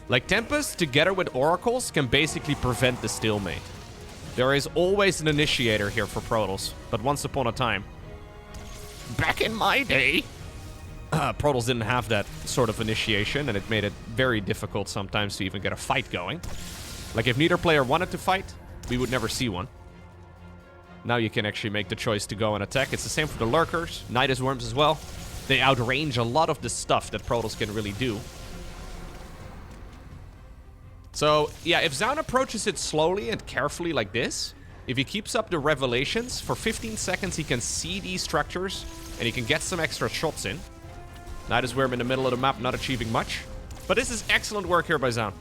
Like, Tempests, together with Oracles, can basically prevent the stalemate. There is always an initiator here for Protoss, but once upon a time, back in my day, Protoss didn't have that sort of initiation, and it made it very difficult sometimes to even get a fight going. Like, if neither player wanted to fight, we would never see one. Now you can actually make the choice to go and attack. It's the same for the Lurkers, Nidus Worms as well. They outrange a lot of the stuff that Protoss can really do. So, yeah, if Zoun approaches it slowly and carefully like this, if he keeps up the revelations, for 15 seconds he can see these structures, and he can get some extra shots in. Nidus Worm in the middle of the map, not achieving much. But this is excellent work here by Zoun.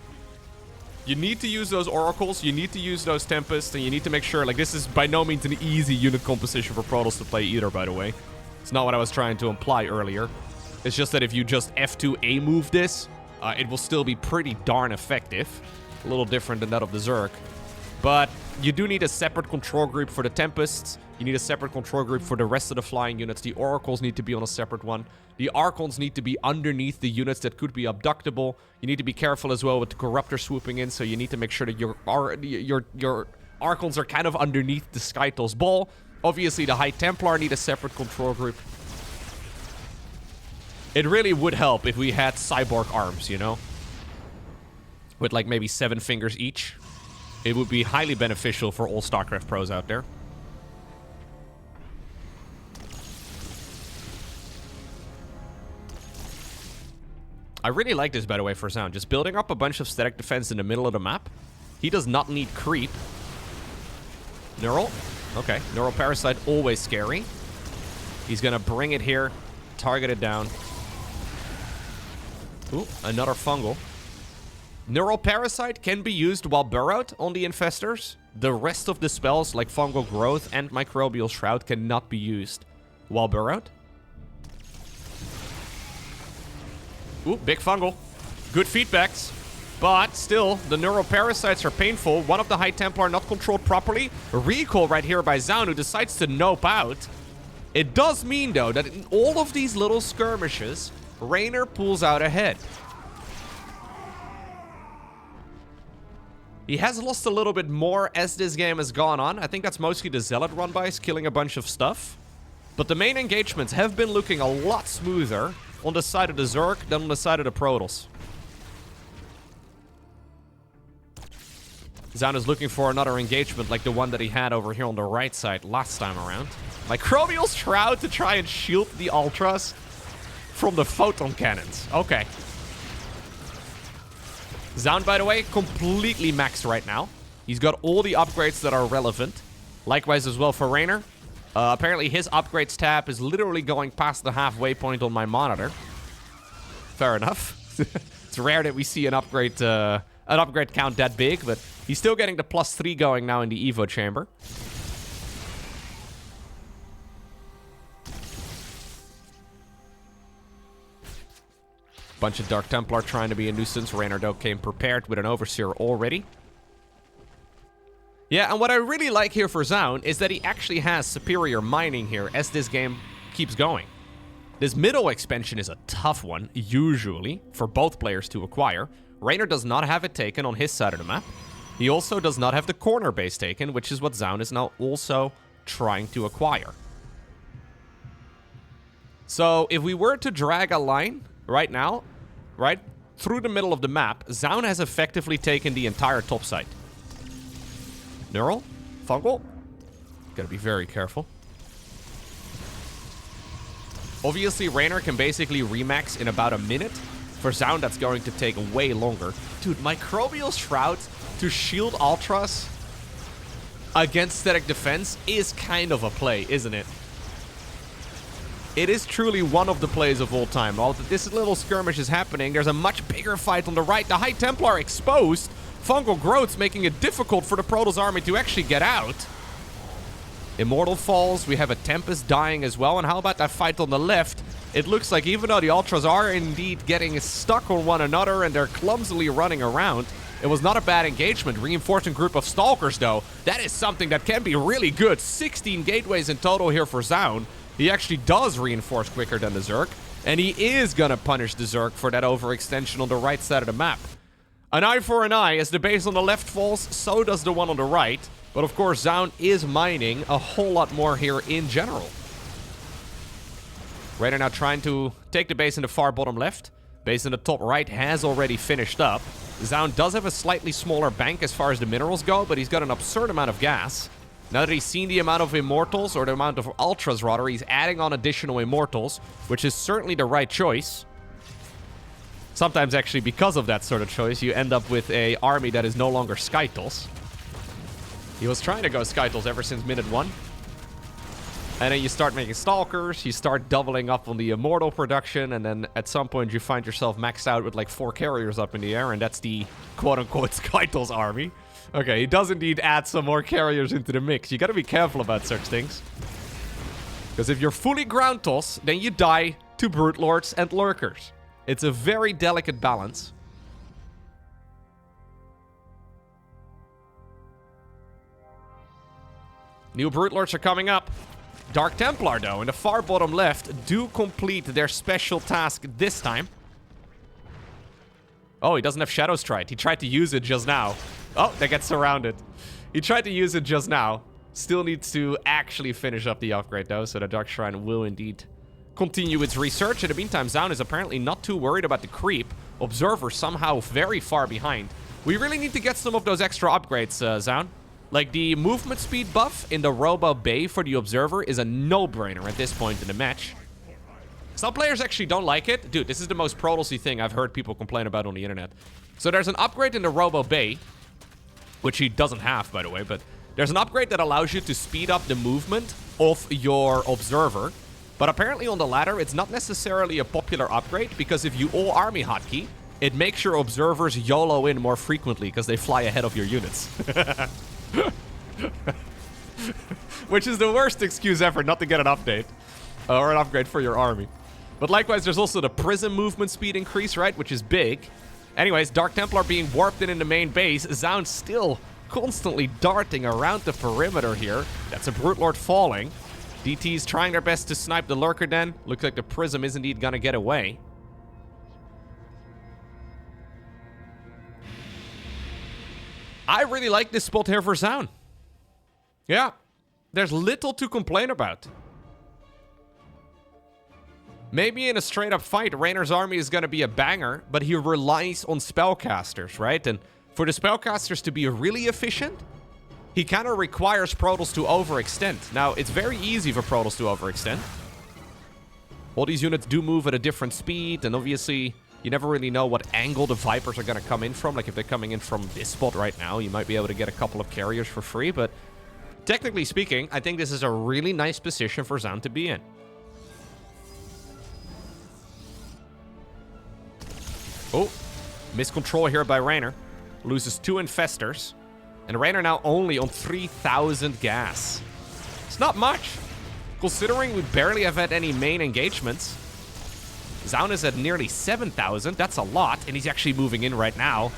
You need to use those Oracles, you need to use those Tempests, and you need to make sure, like, this is by no means an easy unit composition for Protos to play either, by the way. It's not what I was trying to imply earlier. It's just that if you just F2A move this, it will still be pretty darn effective. A little different than that of the Zerg. But you do need a separate control group for the Tempests. You need a separate control group for the rest of the flying units. The Oracles need to be on a separate one. The Archons need to be underneath the units that could be abductable. You need to be careful as well with the Corruptor swooping in, so you need to make sure that your Archons are kind of underneath the Skytoss ball. Obviously, the High Templar need a separate control group. It really would help if we had cyborg arms, you know? With like maybe 7 fingers each. It would be highly beneficial for all StarCraft pros out there. I really like this, by the way, for Zoun. Just building up a bunch of static defense in the middle of the map. He does not need creep. Neural. Okay. Neural Parasite, always scary. He's gonna bring it here. Target it down. Ooh, another fungal. Neural Parasite can be used while burrowed on the infestors. The rest of the spells, like Fungal Growth and Microbial Shroud, cannot be used while burrowed. Ooh, big fungal. Good feedbacks. But still, the Neural Parasites are painful. One of the High Templar not controlled properly. A recall right here by Zoun, who decides to nope out. It does mean, though, that in all of these little skirmishes, Reynor pulls out ahead. He has lost a little bit more as this game has gone on. I think that's mostly the Zealot run-bys, killing a bunch of stuff. But the main engagements have been looking a lot smoother on the side of the Zerg than on the side of the Protoss. Zoun is looking for another engagement like the one that he had over here on the right side last time around. Microbial Shroud to try and shield the Ultras from the photon cannons. Okay. Zoun, by the way, completely maxed right now. He's got all the upgrades that are relevant. Likewise as well for Reynor. Apparently his upgrades tab is literally going past the halfway point on my monitor. Fair enough. It's rare that we see an upgrade count that big, but he's still getting the +3 going now in the Evo chamber. Bunch of Dark Templar trying to be a nuisance. Reynor, though, came prepared with an Overseer already. Yeah, and what I really like here for Zoun is that he actually has superior mining here as this game keeps going. This middle expansion is a tough one, usually, for both players to acquire. Reynor does not have it taken on his side of the map. He also does not have the corner base taken, which is what Zoun is now also trying to acquire. So, if we were to drag a line right now, right through the middle of the map, Zoun has effectively taken the entire top side. Neural? Fungal? Gotta be very careful. Obviously, Reynor can basically remax in about a minute. For Zoun, that's going to take way longer. Dude, Microbial Shroud to shield Ultras against static defense is kind of a play, isn't it? It is truly one of the plays of all time. While this little skirmish is happening, there's a much bigger fight on the right. The High Templar exposed. Fungal Growth's making it difficult for the Protoss army to actually get out. Immortal falls. We have a Tempest dying as well. And how about that fight on the left? It looks like even though the Ultras are indeed getting stuck on one another and they're clumsily running around, it was not a bad engagement. Reinforcing group of Stalkers, though. That is something that can be really good. 16 gateways in total here for Zoun. He actually does reinforce quicker than the Zerg. And he is going to punish the Zerg for that overextension on the right side of the map. An eye for an eye. As the base on the left falls, so does the one on the right. But of course, Zoun is mining a whole lot more here in general. Reynor now trying to take the base in the far bottom left. Base in the top right has already finished up. Zoun does have a slightly smaller bank as far as the minerals go, but he's got an absurd amount of gas. Now that he's seen the amount of Immortals, or the amount of Ultras rather, he's adding on additional Immortals, which is certainly the right choice. Sometimes actually because of that sort of choice, you end up with an army that is no longer Skytoss. He was trying to go Skytoss ever since minute 1. And then you start making Stalkers, you start doubling up on the Immortal production, and then at some point you find yourself maxed out with like 4 carriers up in the air, and that's the quote-unquote Skytoss army. Okay, he does indeed add some more carriers into the mix. You gotta be careful about such things. Because if you're fully ground toss, then you die to Brute Lords and Lurkers. It's a very delicate balance. New Brute Lords are coming up. Dark Templar, though, in the far bottom left, do complete their special task this time. Oh, he doesn't have Shadow Strike. He tried to use it just now. Oh, that gets surrounded. He tried to use it just now. Still needs to actually finish up the upgrade, though, so the Dark Shrine will indeed continue its research. In the meantime, Zoun is apparently not too worried about the creep. Observer somehow very far behind. We really need to get some of those extra upgrades, Zoun. Like, the movement speed buff in the Robo Bay for the Observer is a no-brainer at this point in the match. Some players actually don't like it. Dude, this is the most Protossy thing I've heard people complain about on the internet. So there's an upgrade in the Robo Bay, which he doesn't have, by the way, but there's an upgrade that allows you to speed up the movement of your Observer. But apparently on the ladder, it's not necessarily a popular upgrade, because if you all army hotkey, it makes your Observers YOLO in more frequently, because they fly ahead of your units. Which is the worst excuse ever not to get an update or an upgrade for your army. But likewise, there's also the Prism movement speed increase, right? Which is big. Anyways, Dark Templar being warped in the main base. Zoun still constantly darting around the perimeter here. That's a Brute Lord falling. DT's trying their best to snipe the Lurker then. Looks like the Prism is indeed gonna get away. I really like this spot here for Zoun. Yeah, there's little to complain about. Maybe in a straight-up fight, Reynor's army is going to be a banger, but he relies on spellcasters, right? And for the spellcasters to be really efficient, he kind of requires Protoss to overextend. Now, it's very easy for Protoss to overextend. All these units do move at a different speed, and obviously, you never really know what angle the Vipers are going to come in from. Like, if they're coming in from this spot right now, you might be able to get a couple of carriers for free, but technically speaking, I think this is a really nice position for Zoun to be in. Oh, miscontrol here by Reynor. Loses 2 Infestors. And Reynor now only on 3,000 gas. It's not much, considering we barely have had any main engagements. Zoun is at nearly 7,000. That's a lot, and he's actually moving in right now.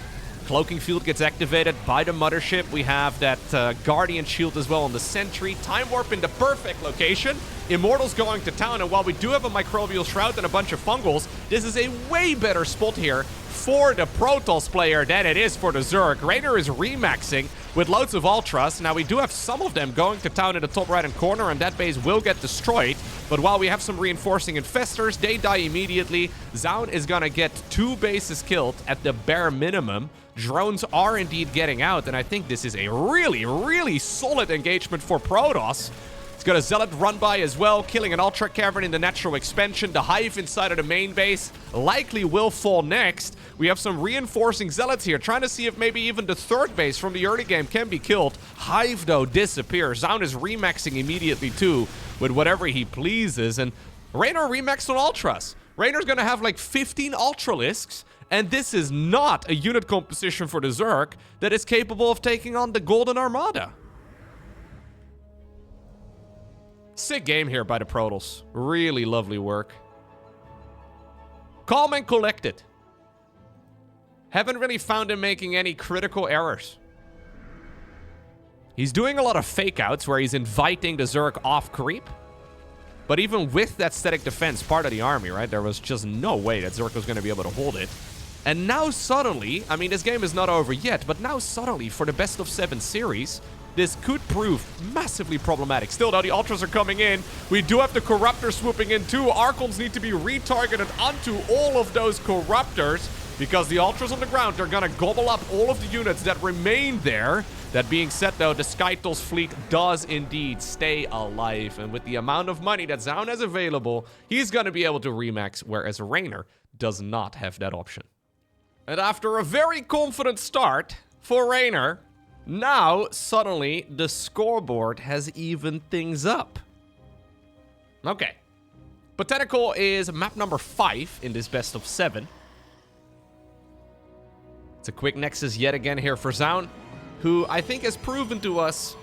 Cloaking Field gets activated by the Mothership. We have that Guardian Shield as well on the Sentry. Time Warp in the perfect location. Immortals going to town, and while we do have a Microbial Shroud and a bunch of Fungals, this is a way better spot here for the Protoss player than it is for the Zerg. Reynor is remaxing with loads of Ultras. Now, we do have some of them going to town in the top right-hand corner, and that base will get destroyed. But while we have some reinforcing Infestors, they die immediately. Zoun is gonna get 2 bases killed at the bare minimum. Drones are indeed getting out, and I think this is a really, really solid engagement for Protoss. It's got a Zealot run by as well, killing an Ultra Cavern in the natural expansion. The Hive inside of the main base likely will fall next. We have some reinforcing Zealots here, trying to see if maybe even the 3rd base from the early game can be killed. Hive, though, disappears. Zoun is remaxing immediately, too, with whatever he pleases. And Reynor remaxed on Ultras. Reynor's gonna have like 15 Ultralisks, and this is not a unit composition for the Zerg that is capable of taking on the Golden Armada. Sick game here by the Protoss. Really lovely work. Calm and collected. Haven't really found him making any critical errors. He's doing a lot of fake outs where he's inviting the Zerg off creep. But even with that static defense part of the army, right, there was just no way that Zerg was going to be able to hold it. And now suddenly, I mean, this game is not over yet, but now suddenly for the best of 7 series, this could prove massively problematic. Still, though, the Ultras are coming in. We do have the Corruptors swooping in, too. Archons need to be retargeted onto all of those Corruptors, because the Ultras on the ground are going to gobble up all of the units that remain there. That being said, though, the Skytoss fleet does indeed stay alive. And with the amount of money that Zoun has available, he's going to be able to remax, whereas Reynor does not have that option. And after a very confident start for Reynor, now, suddenly, the scoreboard has evened things up. Okay. Botanical is map number 5 in this best of 7. It's a quick nexus yet again here for Zoun, who I think has proven to us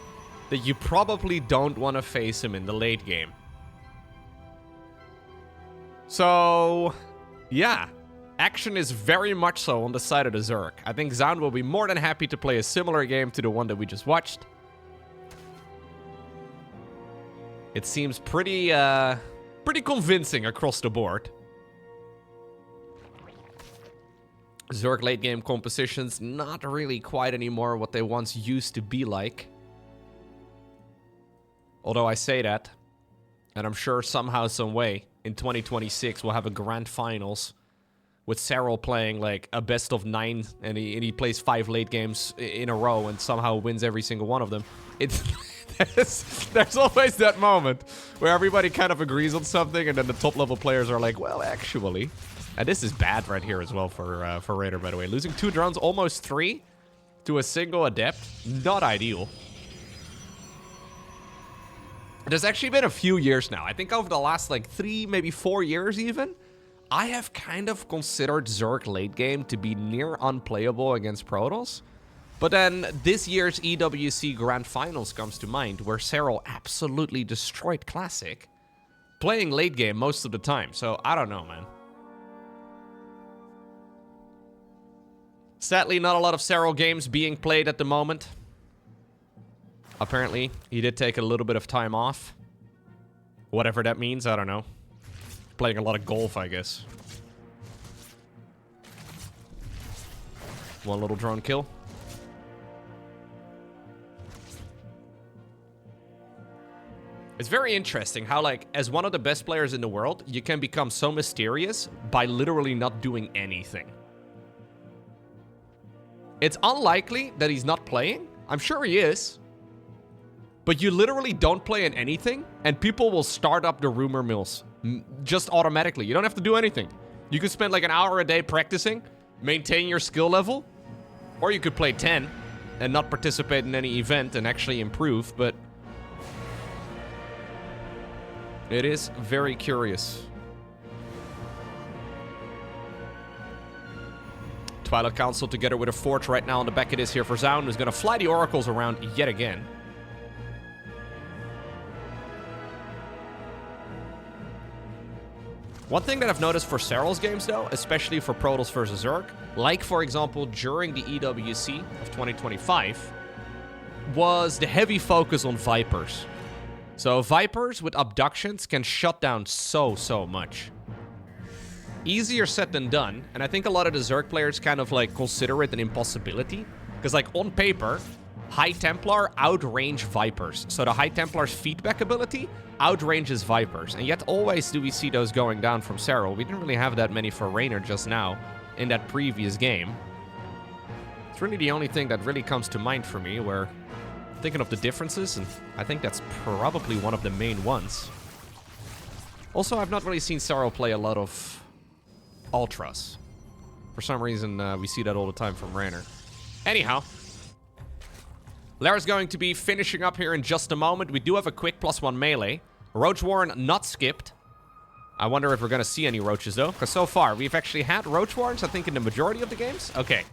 that you probably don't want to face him in the late game. So, yeah. Action is very much so on the side of the Zerg. I think Zoun will be more than happy to play a similar game to the one that we just watched. It seems pretty convincing across the board. Zerg late game compositions, not really quite anymore what they once used to be like. Although I say that, and I'm sure somehow, some way, in 2026 we'll have a grand finals with Serral playing like a best of 9, and he plays 5 late games in a row and somehow wins every single one of them. There's always that moment where everybody kind of agrees on something, and then the top level players are like, well, actually. And this is bad right here as well for Reynor, by the way. Losing 2 drones, almost 3, to a single adept. Not ideal. There's actually been a few years now. I think over the last like 3, maybe 4 years even, I have kind of considered Zerg late game to be near unplayable against Protos. But then this year's EWC Grand Finals comes to mind, where Serral absolutely destroyed Classic, playing late game most of the time. So I don't know, man. Sadly, not a lot of Serral games being played at the moment. Apparently, he did take a little bit of time off. Whatever that means, I don't know. Playing a lot of golf, I guess. One little drone kill. It's very interesting how, like, as one of the best players in the world, you can become so mysterious by literally not doing anything. It's unlikely that he's not playing. I'm sure he is. But you literally don't play in anything, and people will start up the rumor mills just automatically. You don't have to do anything. You could spend like an hour a day practicing, maintain your skill level, or you could play 10 and not participate in any event and actually improve, but it is very curious. Twilight Council together with a Forge right now on the back of this here for Zoun, who's going to fly the Oracles around yet again. One thing that I've noticed for Serral's games, though, especially for Protos versus Zerg, like, for example, during the EWC of 2025, was the heavy focus on Vipers. So Vipers with abductions can shut down so much. Easier said than done, and I think a lot of the Zerg players kind of, like, consider it an impossibility. Because, like, on paper, High Templar outrange Vipers. So the High Templar's feedback ability outranges Vipers. And yet always do we see those going down from Serral. We didn't really have that many for Reynor just now in that previous game. It's really the only thing that really comes to mind for me, where I'm thinking of the differences, and I think that's probably one of the main ones. Also, I've not really seen Serral play a lot of Ultras. For some reason, we see that all the time from Reynor. Anyhow, Lara's going to be finishing up here in just a moment. We do have a quick +1 melee. Roach Warren not skipped. I wonder if we're going to see any roaches, though. Because so far, we've actually had Roach Warrens, I think, in the majority of the games. Okay.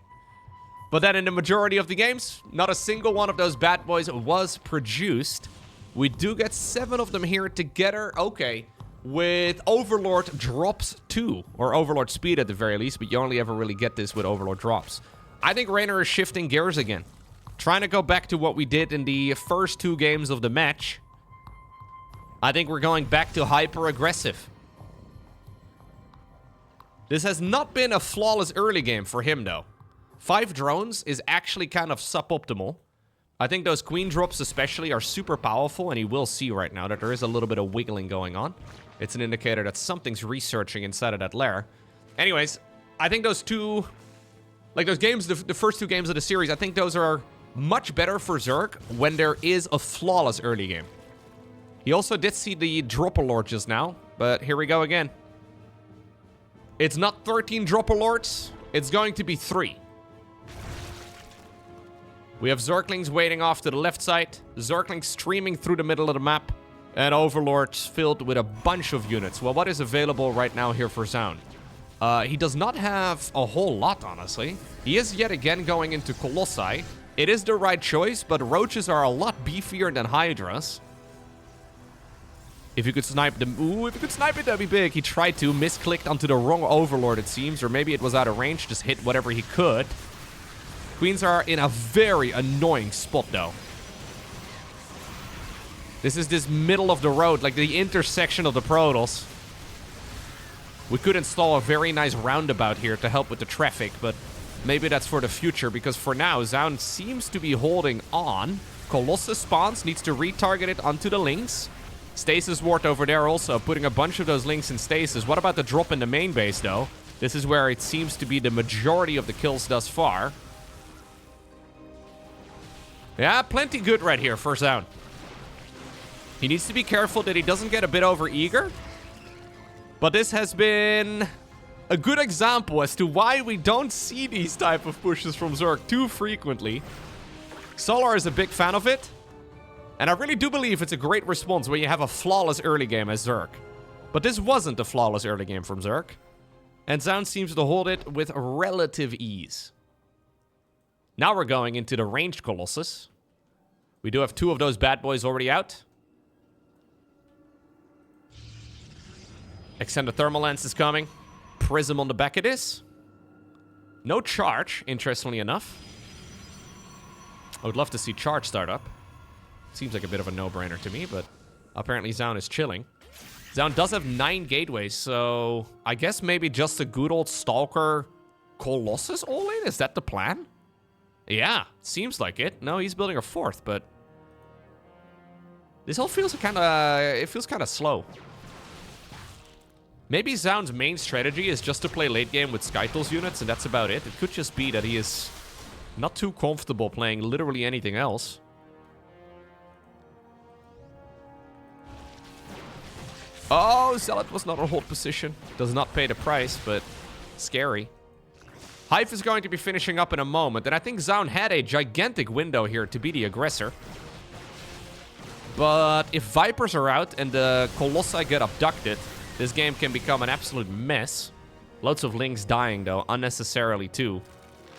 But then in the majority of the games, not a single one of those bad boys was produced. We do get 7 of them here together. Okay. With Overlord drops 2. Or Overlord speed at the very least. But you only ever really get this with Overlord drops. I think Reynor is shifting gears again. Trying to go back to what we did in the first 2 games of the match. I think we're going back to hyper-aggressive. This has not been a flawless early game for him, though. 5 drones is actually kind of suboptimal. I think those queen drops especially are super powerful, and he will see right now that there is a little bit of wiggling going on. It's an indicator that something's researching inside of that lair. Anyways, I think those two... Like, those games, the first 2 games of the series, I think those are much better for Zerg when there is a flawless early game. He also did see the Dropper Lord just now, but here we go again. It's not 13 Dropper Lords, it's going to be 3. We have Zerglings waiting off to the left side, Zerglings streaming through the middle of the map, And Overlord filled with a bunch of units. Well, what is available right now here for Zoun? He does not have a whole lot, honestly. He is yet again going into Colossi. It is the right choice, but Roaches are a lot beefier than Hydras. If you could snipe them... Ooh, if you could snipe it, that'd be big. He tried to. Misclicked onto the wrong Overlord, it seems. Or maybe it was out of range. Just hit whatever he could. Queens are in a very annoying spot, though. This is this middle of the road, like the intersection of the Protos. We could install a very nice roundabout here to help with the traffic, but maybe that's for the future, because for now, Zoun seems to be holding on. Colossus spawns, needs to retarget it onto the links. Stasis ward over there also, putting a bunch of those links in stasis. What about the drop in the main base, though? This is where it seems to be the majority of the kills thus far. Yeah, plenty good right here for Zoun. He needs to be careful that he doesn't get a bit over-eager. But this has been a good example as to why we don't see these type of pushes from Zerg too frequently. Solar is a big fan of it. And I really do believe it's a great response when you have a flawless early game as Zerg. But this wasn't a flawless early game from Zerg. And Zoun seems to hold it with relative ease. Now we're going into the ranged Colossus. We do have 2 of those bad boys already out. Extended thermal lens is coming. Prism on the back of this. No charge, interestingly enough. I would love to see charge start up. Seems like a bit of a no-brainer to me, but apparently Zoun is chilling. Zoun does have 9 gateways, so I guess maybe just a good old Stalker Colossus all-in? Is that the plan? Yeah, seems like it. No, he's building a 4th, but this all feels kind of... It feels kind of slow. Maybe Zoun's main strategy is just to play late game with Skytoss units, and that's about it. It could just be that he is not too comfortable playing literally anything else. Oh, Zealot was not on hold position. Does not pay the price, but scary. Hive is going to be finishing up in a moment, and I think Zoun had a gigantic window here to be the aggressor. But if Vipers are out and the Colossi get abducted, this game can become an absolute mess. Loads of Lings dying, though, unnecessarily, too.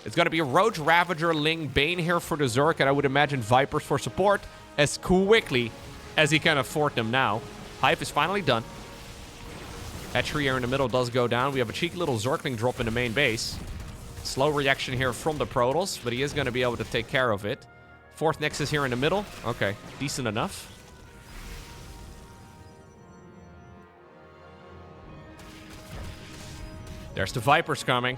It's going to be a Roach, Ravager, Ling, Bane here for the Zerg, and I would imagine Vipers for support as quickly as he can afford them now. Hive is finally done. Hatchery here in the middle does go down. We have a cheeky little Zergling drop in the main base. Slow reaction here from the Protos, but he is going to be able to take care of it. 4th Nexus here in the middle. Okay, decent enough. There's the Vipers coming.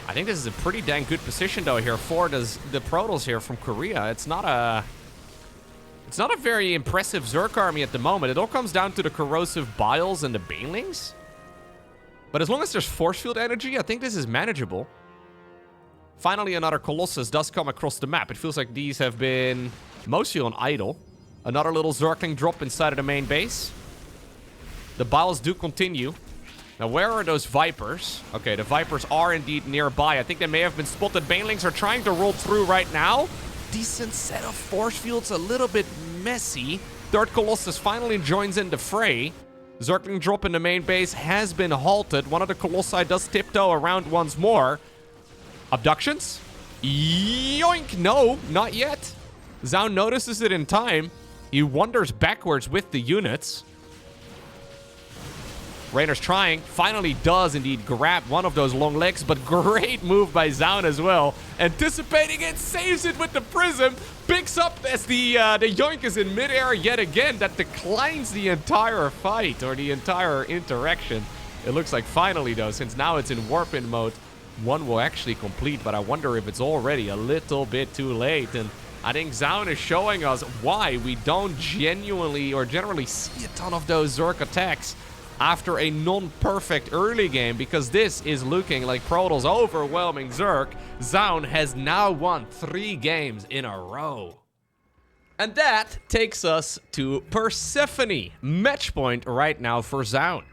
I think this is a pretty dang good position, though, here for the Protos here from Korea. It's not a very impressive Zerg army at the moment. It all comes down to the corrosive Biles and the Banelings. But as long as there's force field energy, I think this is manageable. Finally, another Colossus does come across the map. It feels like these have been mostly on idle. Another little Zergling drop inside of the main base. The Biles do continue. Now, where are those Vipers? Okay, the Vipers are indeed nearby. I think they may have been spotted. Banelings are trying to roll through right now. Decent set of force fields, a little bit messy. 3rd Colossus finally joins in the fray. Zergling drop in the main base has been halted. One of the Colossi does tiptoe around once more. Abductions? Yoink! No, not yet. Zoun notices it in time. He wanders backwards with the units. Reynor's trying. Finally does indeed grab one of those long legs, but great move by Zoun as well. Anticipating it, saves it with the Prism. Picks up as the Yoink is in midair yet again. That declines the entire fight, or the entire interaction. It looks like finally, though, since now it's in warp-in mode, one will actually complete, but I wonder if it's already a little bit too late. And I think Zoun is showing us why we don't genuinely or generally see a ton of those Zerg attacks after a non-perfect early game, because this is looking like Protoss overwhelming Zerg. Zoun has now won 3 games in a row. And that takes us to Persephone. Match point right now for Zoun.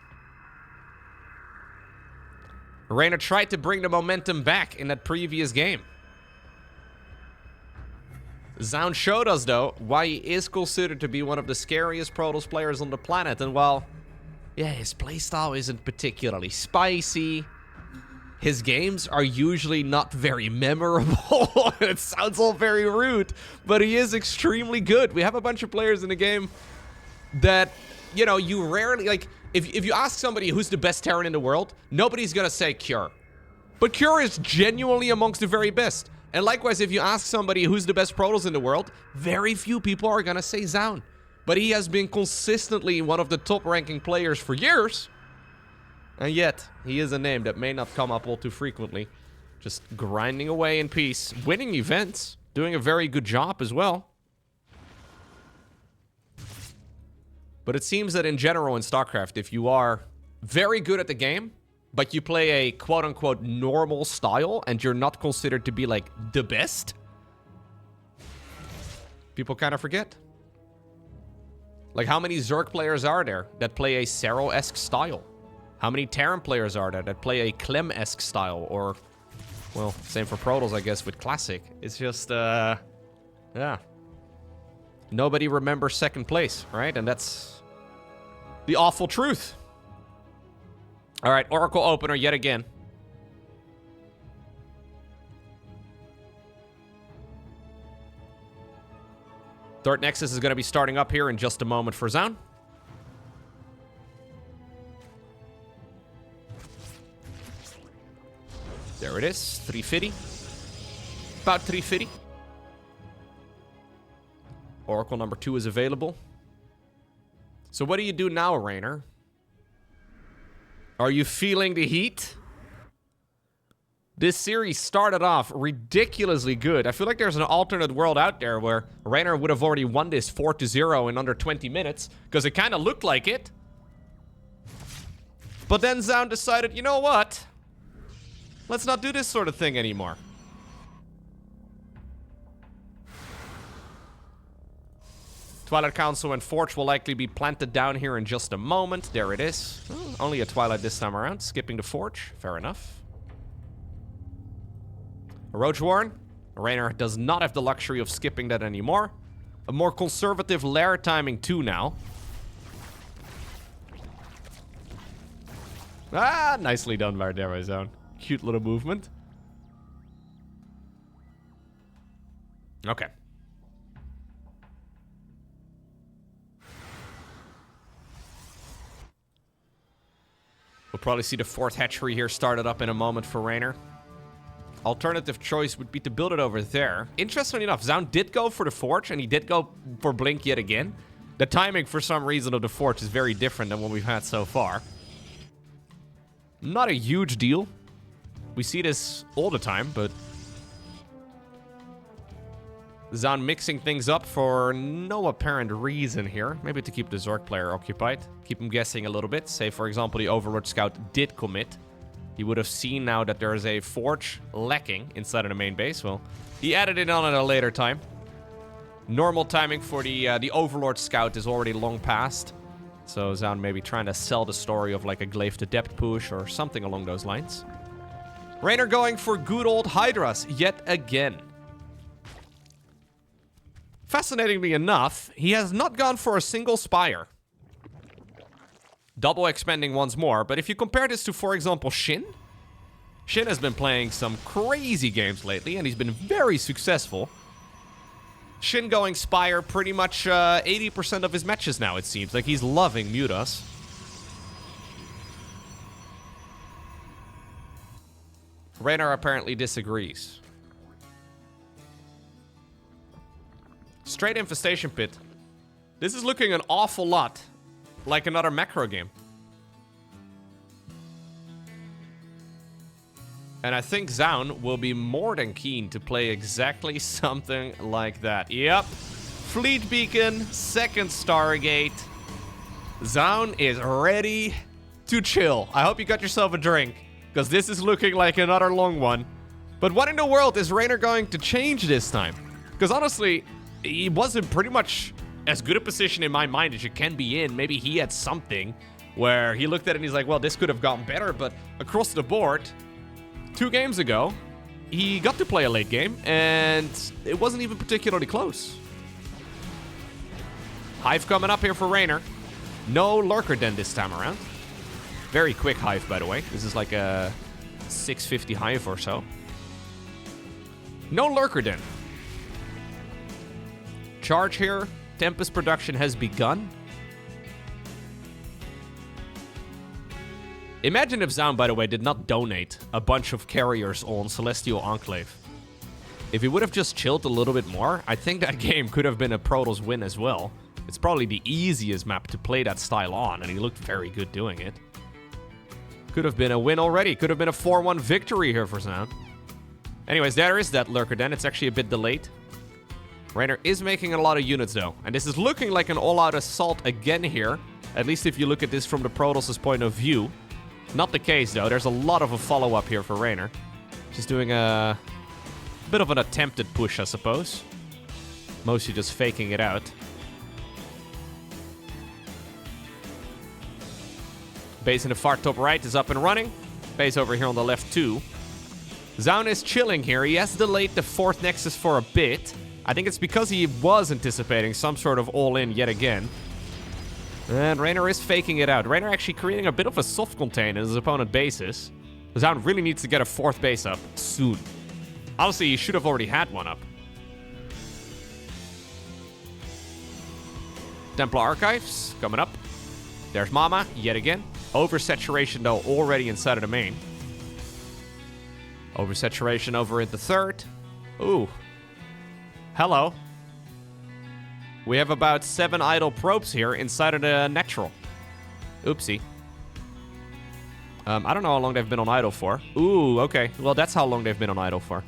Reynor tried to bring the momentum back in that previous game. Zoun showed us, though, why he is considered to be one of the scariest Protos players on the planet. And while, yeah, his playstyle isn't particularly spicy, his games are usually not very memorable. It sounds all very rude, but he is extremely good. We have a bunch of players in the game that, you know, you rarely, like, if you ask somebody who's the best Terran in the world, nobody's gonna say Cure. But Cure is genuinely amongst the very best. And likewise, if you ask somebody who's the best Protoss in the world, very few people are gonna say Zoun. But he has been consistently one of the top-ranking players for years. And yet, he is a name that may not come up all too frequently. Just grinding away in peace, winning events, doing a very good job as well. But it seems that in general in StarCraft, if you are very good at the game, but you play a quote-unquote normal style, and you're not considered to be, like, the best, people kind of forget. Like, how many Zerg players are there that play a Sero-esque style? How many Terran players are there that play a Clem-esque style? Or, well, same for Protoss, I guess, with Classic. It's just, yeah. Nobody remembers second place, right? And that's the awful truth. All right, Oracle opener yet again. Third Nexus is going to be starting up here in just a moment for Zoun. There it is, 350. About 350. Oracle number 2 is available. So what do you do now, Reynor? Are you feeling the heat? This series started off ridiculously good. I feel like there's an alternate world out there where Reynor would have already won this 4-0 in under 20 minutes, because it kind of looked like it. But then Zoun decided, you know what? Let's not do this sort of thing anymore. Twilight Council and Forge will likely be planted down here in just a moment. There it is. Oh, only a Twilight this time around. Skipping the Forge. Fair enough. Roach Warren. Reynor does not have the luxury of skipping that anymore. A more conservative lair timing too now. Ah, nicely done by there, Zoun. Cute little movement. Okay. We'll probably see the fourth hatchery here started up in a moment for Reynor. Alternative choice would be to build it over there. Interestingly enough, Zoun did go for the Forge, and he did go for Blink yet again. The timing, for some reason, of the Forge is very different than what we've had so far. Not a huge deal. We see this all the time, but Zoun mixing things up for no apparent reason here. Maybe to keep the Zerg player occupied. Keep him guessing a little bit. Say, for example, the Overlord scout did commit. He would have seen now that there is a Forge lacking inside of the main base. Well, he added it on at a later time. Normal timing for the Overlord scout is already long past. So Zoun maybe trying to sell the story of like a Glaive to Depth push or something along those lines. Reynor going for good old Hydras yet again. Fascinatingly enough, he has not gone for a single Spire. Double expanding once more, but if you compare this to, for example, Shin has been playing some crazy games lately, and he's been very successful. Shin going Spire pretty much 80% of his matches now, it seems. Like, he's loving Mutas. Reynor apparently disagrees. Straight Infestation Pit. This is looking an awful lot like another macro game. And I think Zoun will be more than keen to play exactly something like that. Yep. Fleet Beacon, second Stargate. Zoun is ready to chill. I hope you got yourself a drink, because this is looking like another long one. But what in the world is Reynor going to change this time? Because honestly, he was in pretty much as good a position in my mind as you can be in. Maybe he had something where he looked at it and he's like, well, this could have gotten better. But across the board, 2 games ago, he got to play a late game, and it wasn't even particularly close. Hive coming up here for Reynor. No Lurker Den this time around. Very quick Hive, by the way. This is like a 650 Hive or so. No Lurker Den. Charge here. Tempest production has begun. Imagine if Zoun, by the way, did not donate a bunch of carriers on Celestial Enclave. If he would have just chilled a little bit more, I think that game could have been a Protos win as well. It's probably the easiest map to play that style on, and he looked very good doing it. Could have been a win already. Could have been a 4-1 victory here for Zoun. Anyways, there is that Lurker Den. It's actually a bit delayed. Reynor is making a lot of units, though. And this is looking like an all-out assault again here. At least if you look at this from the Protoss' point of view. Not the case, though. There's a lot of a follow-up here for Reynor. Just doing a bit of an attempted push, I suppose. Mostly just faking it out. Base in the far top right is up and running. Base over here on the left, too. Zoun is chilling here. He has delayed the 4th Nexus for a bit. I think it's because he was anticipating some sort of all-in yet again. And Reynor is faking it out. Reynor actually creating a bit of a soft contain in his opponent bases. Zoun really needs to get a 4th base up soon. Honestly, he should have already had one up. Templar Archives coming up. There's Mama yet again. Oversaturation, though, already inside of the main. Oversaturation over at the 3rd. Ooh. Hello. We have about 7 idle probes here inside of the natural. Oopsie. I don't know how long they've been on idle for. Ooh, okay. Well, that's how long they've been on idle for.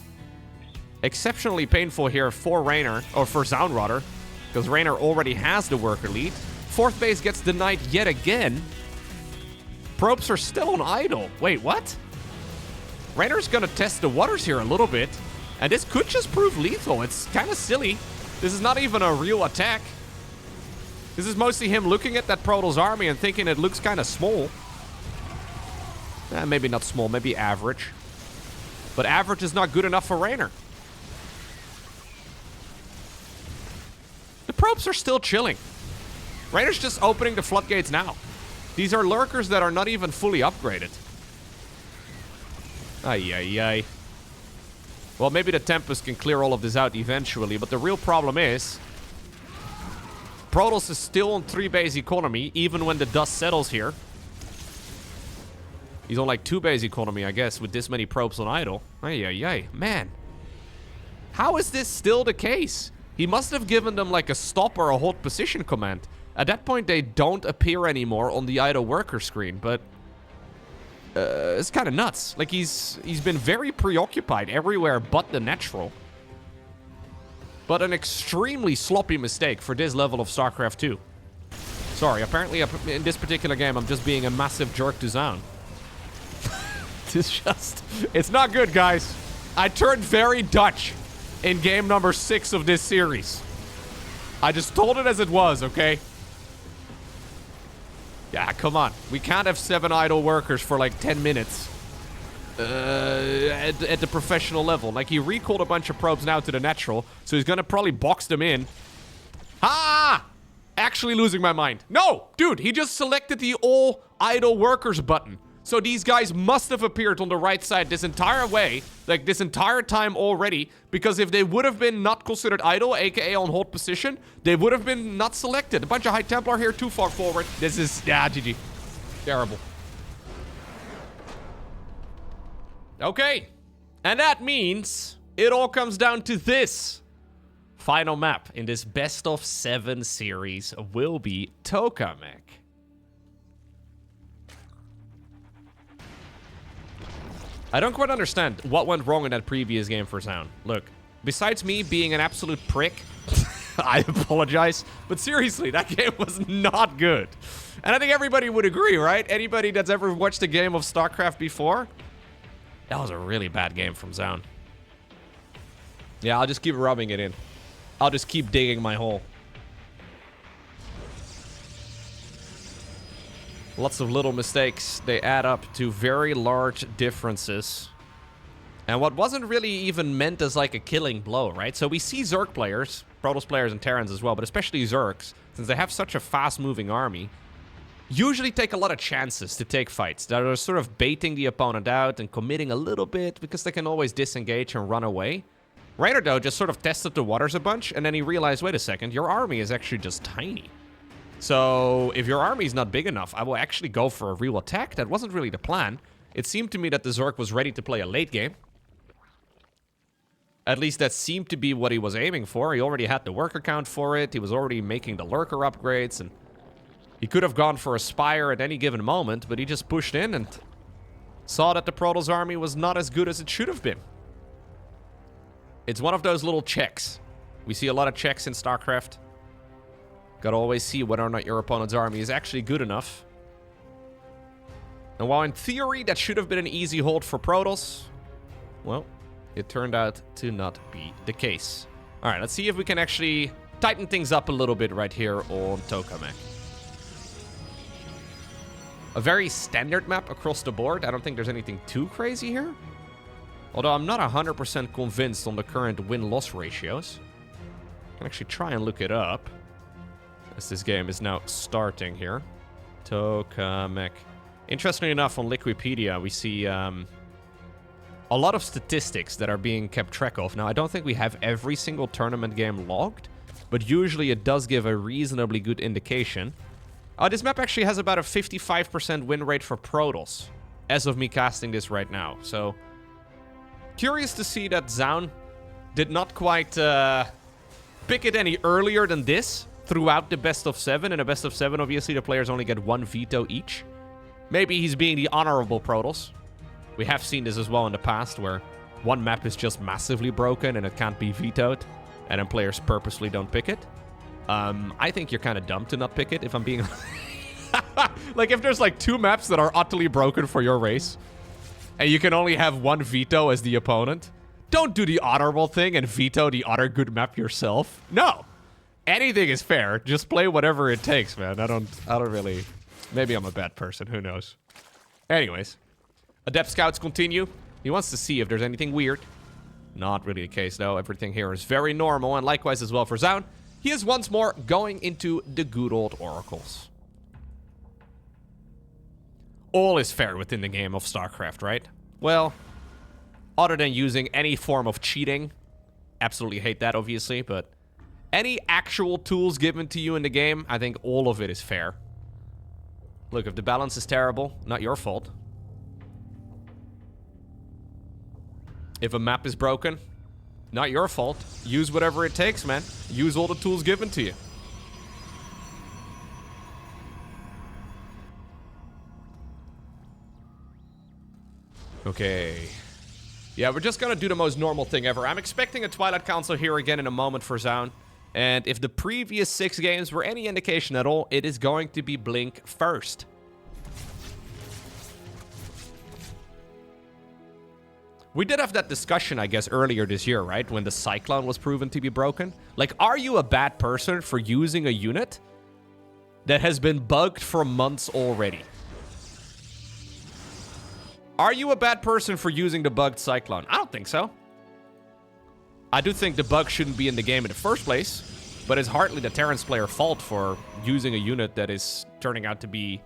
Exceptionally painful here for Reynor, or for Zoun rather, because Reynor already has the worker lead. 4th base gets denied yet again. Probes are still on idle. Wait, what? Reynor's gonna test the waters here a little bit, and this could just prove lethal. It's kind of silly. This is not even a real attack. This is mostly him looking at that Protoss army and thinking it looks kind of small. Maybe not small, maybe average. But average is not good enough for Reynor. The probes are still chilling. Reynor's just opening the floodgates now. These are lurkers that are not even fully upgraded. Ay, ay, ay. Well, maybe the Tempest can clear all of this out eventually, but the real problem is Protoss is still on 3-base economy, even when the dust settles here. He's on like 2-base economy, I guess, with this many probes on idle. Ay, ay, ay. Man. How is this still the case? He must have given them like a stop or a hold position command. At that point, they don't appear anymore on the idle worker screen, but it's kind of nuts. Like, he's been very preoccupied everywhere but the natural. But an extremely sloppy mistake for this level of StarCraft 2. Sorry, apparently in this particular game, I'm just being a massive jerk to Zoun. It's not good, guys. I turned very Dutch in game number 6 of this series. I just told it as it was, okay? Yeah, come on. We can't have 7 idle workers for like 10 minutes. At the professional level. Like, he recalled a bunch of probes now to the natural, so he's gonna probably box them in. Ah! Actually losing my mind. No! Dude, he just selected the all idle workers button. So these guys must have appeared on the right side this entire way, like this entire time already, because if they would have been not considered idle, aka on hold position, they would have been not selected. A bunch of High Templar here too far forward. This is, yeah, GG. Terrible. Okay. And that means it all comes down to this. Final map in this best of 7 series will be Tokamak. I don't quite understand what went wrong in that previous game for Zoun. Look, besides me being an absolute prick, I apologize, but seriously, that game was not good. And I think everybody would agree, right? Anybody that's ever watched a game of StarCraft before? That was a really bad game from Zoun. Yeah, I'll just keep rubbing it in. I'll just keep digging my hole. Lots of little mistakes. They add up to very large differences. And what wasn't really even meant as like a killing blow, right? So we see Zerg players, Protoss players and Terrans as well, but especially Zergs, since they have such a fast-moving army, usually take a lot of chances to take fights. They're sort of baiting the opponent out and committing a little bit because they can always disengage and run away. Reynor, though, just sort of tested the waters a bunch, and then he realized, wait a second, your army is actually just tiny. So if your army is not big enough, I will actually go for a real attack. That wasn't really the plan. It seemed to me that the Zerg was ready to play a late game. At least that seemed to be what he was aiming for. He already had the worker count for it. He was already making the lurker upgrades. And he could have gone for a Spire at any given moment, but he just pushed in and saw that the Protoss army was not as good as it should have been. It's one of those little checks. We see a lot of checks in StarCraft. Gotta always see whether or not your opponent's army is actually good enough. And while in theory that should have been an easy hold for Protoss, well, it turned out to not be the case. All right, let's see if we can actually tighten things up a little bit right here on Tokamak. A very standard map across the board. I don't think there's anything too crazy here. Although I'm not 100% convinced on the current win-loss ratios. I can actually try and look it up, as this game is now starting here. Tokamak. Interestingly enough, on Liquipedia, we see a lot of statistics that are being kept track of. Now, I don't think we have every single tournament game logged, but usually it does give a reasonably good indication. This map actually has about a 55% win rate for Protoss, as of me casting this right now. So, curious to see that Zoun did not quite pick it any earlier than this throughout the best of 7. In a best of 7, obviously, the players only get 1 veto each. Maybe he's being the honorable Protoss. We have seen this as well in the past, where one map is just massively broken and it can't be vetoed, and then players purposely don't pick it. I think you're kind of dumb to not pick it, if I'm being... Like, if there's like 2 maps that are utterly broken for your race, and you can only have 1 veto as the opponent, don't do the honorable thing and veto the other good map yourself. No! Anything is fair. Just play whatever it takes, man. I don't really... Maybe I'm a bad person. Who knows? Anyways. Adept Scouts continue. He wants to see if there's anything weird. Not really the case, though. Everything here is very normal, and likewise as well for Zoun. He is once more going into the good old Oracles. All is fair within the game of StarCraft, right? Well, other than using any form of cheating. Absolutely hate that, obviously, but any actual tools given to you in the game, I think all of it is fair. Look, if the balance is terrible, not your fault. If a map is broken, not your fault. Use whatever it takes, man. Use all the tools given to you. Okay. Yeah, we're just gonna do the most normal thing ever. I'm expecting a Twilight Council here again in a moment for Zoun. And if the previous 6 games were any indication at all, it is going to be Blink first. We did have that discussion, I guess, earlier this year, right? When the Cyclone was proven to be broken. Like, are you a bad person for using a unit that has been bugged for months already? Are you a bad person for using the bugged Cyclone? I don't think so. I do think the bug shouldn't be in the game in the first place, but it's hardly the Terran's player fault for using a unit that is turning out to be,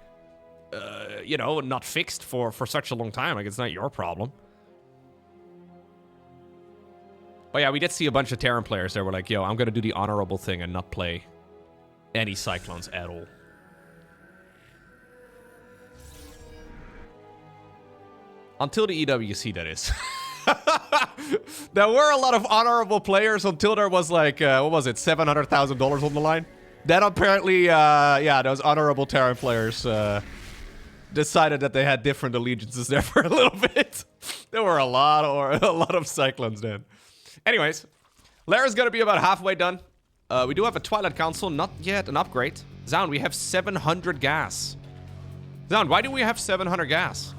you know, not fixed for such a long time. Like, it's not your problem. Oh yeah, we did see a bunch of Terran players that were like, yo, I'm gonna do the honorable thing and not play any Cyclones at all. Until the EWC, that is. There were a lot of honorable players until there was like, what was it, $700,000 on the line? Then apparently, yeah, those honorable Terran players decided that they had different allegiances there for a little bit. There were a lot of Cyclones then. Anyways, Lara's gonna be about halfway done. We do have a Twilight Council, not yet an upgrade. Zoun, we have 700 gas. Zoun, why do we have 700 gas?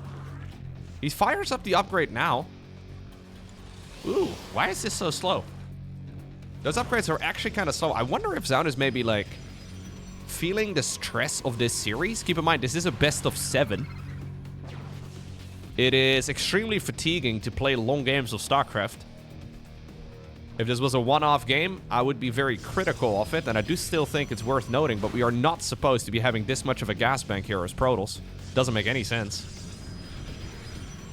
He fires up the upgrade now. Ooh, why is this so slow? Those upgrades are actually kind of slow. I wonder if Zoun is maybe, like, feeling the stress of this series. Keep in mind, this is a best of 7. It is extremely fatiguing to play long games of StarCraft. If this was a one-off game, I would be very critical of it, and I do still think it's worth noting, but we are not supposed to be having this much of a gas bank here as Protos. Doesn't make any sense.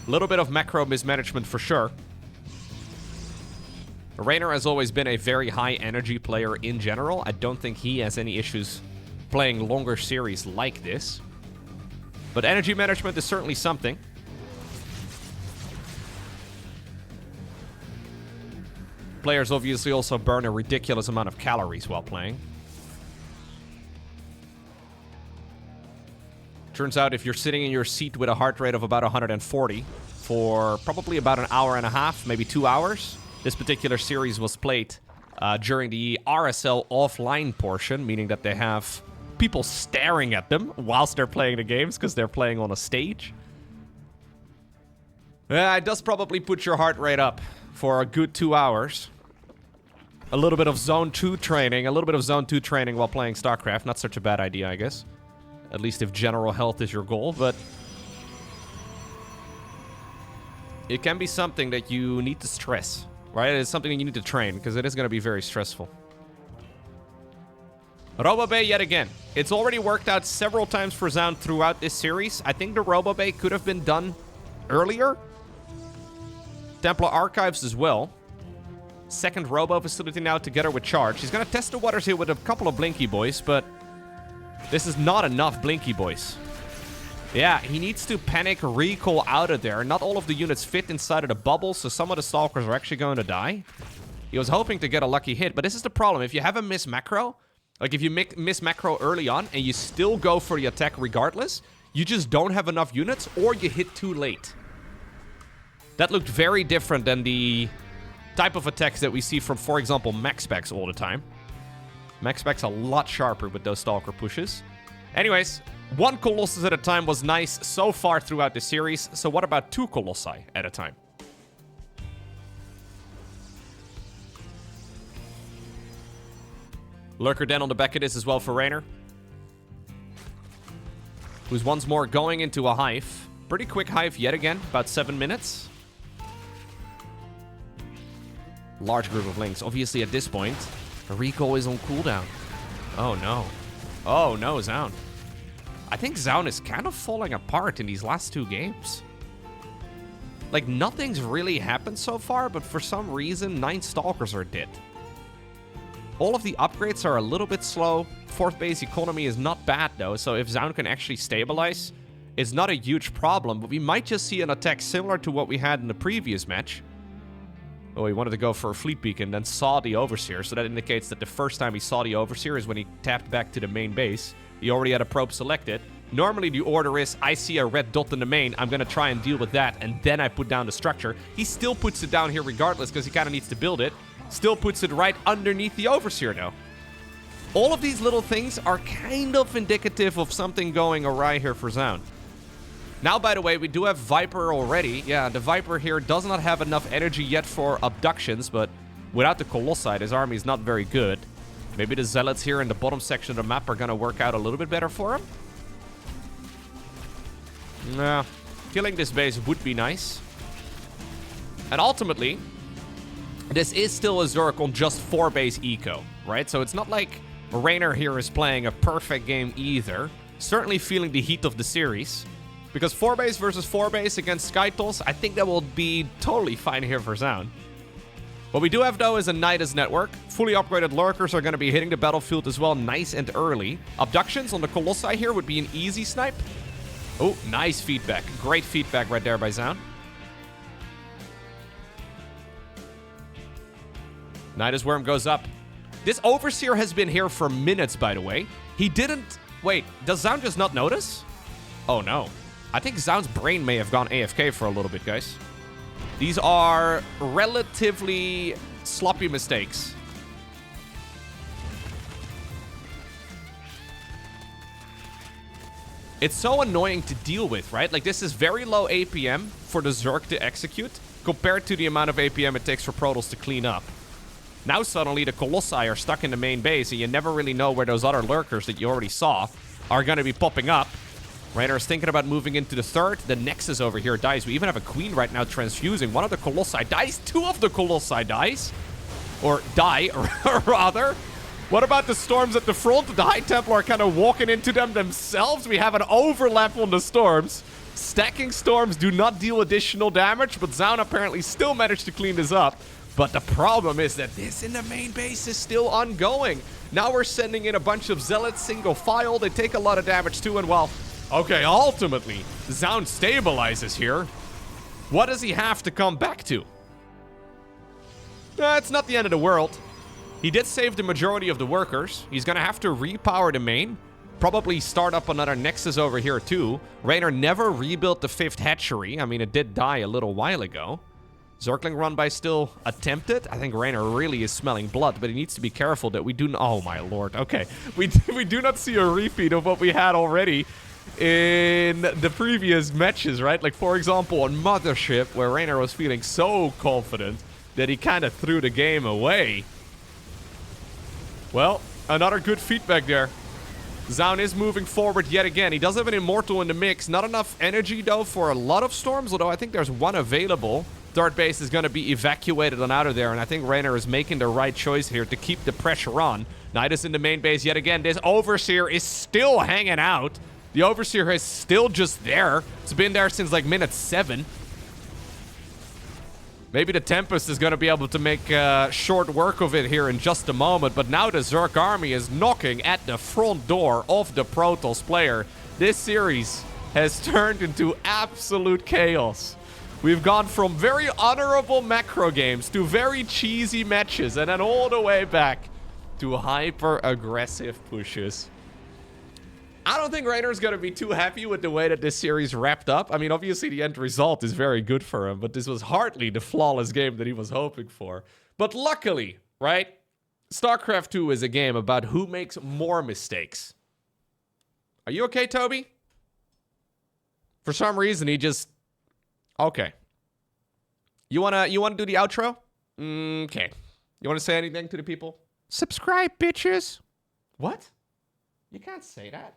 A little bit of macro mismanagement for sure. Reynor has always been a very high energy player in general. I don't think he has any issues playing longer series like this. But energy management is certainly something. Players obviously also burn a ridiculous amount of calories while playing. Turns out if you're sitting in your seat with a heart rate of about 140 for probably about an hour and a half, maybe 2 hours. This particular series was played during the RSL offline portion, meaning that they have people staring at them whilst they're playing the games because they're playing on a stage. Yeah, it does probably put your heart rate up for a good 2 hours. A little bit of Zone 2 training, while playing StarCraft. Not such a bad idea, I guess. At least if general health is your goal, but it can be something that you need to stress, right? It's something that you need to train because it is going to be very stressful. RoboBay yet again. It's already worked out several times for Zoun throughout this series. I think the RoboBay could have been done earlier. Templar Archives as well. Second Robo facility now together with Charge. He's going to test the waters here with a couple of Blinky Boys, but this is not enough Blinky Boys. Yeah, he needs to panic recall out of there. Not all of the units fit inside of the bubble, so some of the Stalkers are actually going to die. He was hoping to get a lucky hit, but this is the problem. If you have a miss macro, like if you miss macro early on and you still go for the attack regardless, you just don't have enough units or you hit too late. That looked very different than the type of attacks that we see from, for example, MaxPax all the time. MaxPax a lot sharper with those Stalker pushes. Anyways, one Colossus at a time was nice so far throughout the series. So what about 2 Colossi at a time? Lurker Den on the back of this as well for Reynor, who's once more going into a hive. Pretty quick hive yet again, about 7 minutes. Large group of links. Obviously at this point, the recall is on cooldown. Oh no. Oh no, Zoun. I think Zoun is kind of falling apart in these last 2 games. Like, nothing's really happened so far, but for some reason, 9 Stalkers are dead. All of the upgrades are a little bit slow. 4th base economy is not bad, though, so if Zoun can actually stabilize, it's not a huge problem, but we might just see an attack similar to what we had in the previous match. Oh, he wanted to go for a fleet beacon, then saw the Overseer, so that indicates that the first time he saw the Overseer is when he tapped back to the main base. He already had a probe selected. Normally the order is, I see a red dot in the main, I'm going to try and deal with that, and then I put down the structure. He still puts it down here regardless, because he kind of needs to build it. Still puts it right underneath the Overseer, though. All of these little things are kind of indicative of something going awry here for Zoun. Now, by the way, we do have Viper already. Yeah, the Viper here does not have enough energy yet for abductions, but without the Colossi, his army is not very good. Maybe the Zealots here in the bottom section of the map are going to work out a little bit better for him. Nah, killing this base would be nice. And ultimately, this is still a Zerg on just 4 base eco, right? So it's not like Reynor here is playing a perfect game either. Certainly feeling the heat of the series. Because 4 base versus 4 base against Skytoss, I think that will be totally fine here for Zoun. What we do have, though, is a Nidus network. Fully upgraded Lurkers are going to be hitting the battlefield as well, nice and early. Abductions on the Colossi here would be an easy snipe. Oh, nice feedback. Great feedback right there by Zoun. Nidus Worm goes up. This Overseer has been here for minutes, by the way. He didn't... Wait, does Zoun just not notice? Oh, no. I think Zoun's brain may have gone AFK for a little bit, guys. These are relatively sloppy mistakes. It's so annoying to deal with, right? Like, this is very low APM for the Zerg to execute compared to the amount of APM it takes for Protos to clean up. Now suddenly the Colossi are stuck in the main base and you never really know where those other Lurkers that you already saw are going to be popping up. Reynor is thinking about moving into the third. The Nexus over here dies. We even have a Queen right now transfusing. One of the Colossi dies. Two of the Colossi dies. Or die, rather. What about the Storms at the front? The High Templar are kind of walking into them themselves. We have an overlap on the Storms. Stacking Storms do not deal additional damage, but Zoun apparently still managed to clean this up. But the problem is that this in the main base is still ongoing. Now we're sending in a bunch of Zealots single file. They take a lot of damage too, and well... Okay, ultimately, Zoun stabilizes here. What does he have to come back to? It's not the end of the world. He did save the majority of the workers. He's gonna have to repower the main. Probably start up another Nexus over here too. Reynor never rebuilt the 5th hatchery. I mean, it did die a little while ago. Zergling run by still attempted. I think Reynor really is smelling blood, but he needs to be careful that we do... Oh my lord, okay. We do not see a repeat of what we had already in the previous matches, right? Like, for example, on Mothership, where Reynor was feeling so confident that he kind of threw the game away. Well, another good feedback there. Zoun is moving forward yet again. He does have an Immortal in the mix. Not enough energy, though, for a lot of Storms, although I think there's one available. Third base is going to be evacuated on out of there, and I think Reynor is making the right choice here to keep the pressure on. Nidus in the main base yet again. This Overseer is still hanging out. The Overseer is still just there. It's been there since, like, minute 7. Maybe the Tempest is going to be able to make short work of it here in just a moment. But now the Zerg army is knocking at the front door of the Protos player. This series has turned into absolute chaos. We've gone from very honorable macro games to very cheesy matches. And then all the way back to hyper-aggressive pushes. I don't think Reynor's going to be too happy with the way that this series wrapped up. I mean, obviously, the end result is very good for him, but this was hardly the flawless game that he was hoping for. But luckily, right, StarCraft 2 is a game about who makes more mistakes. Are you okay, Toby? For some reason, he just... Okay. You wanna do the outro? Okay. You wanna say anything to the people? Subscribe, bitches. What? You can't say that.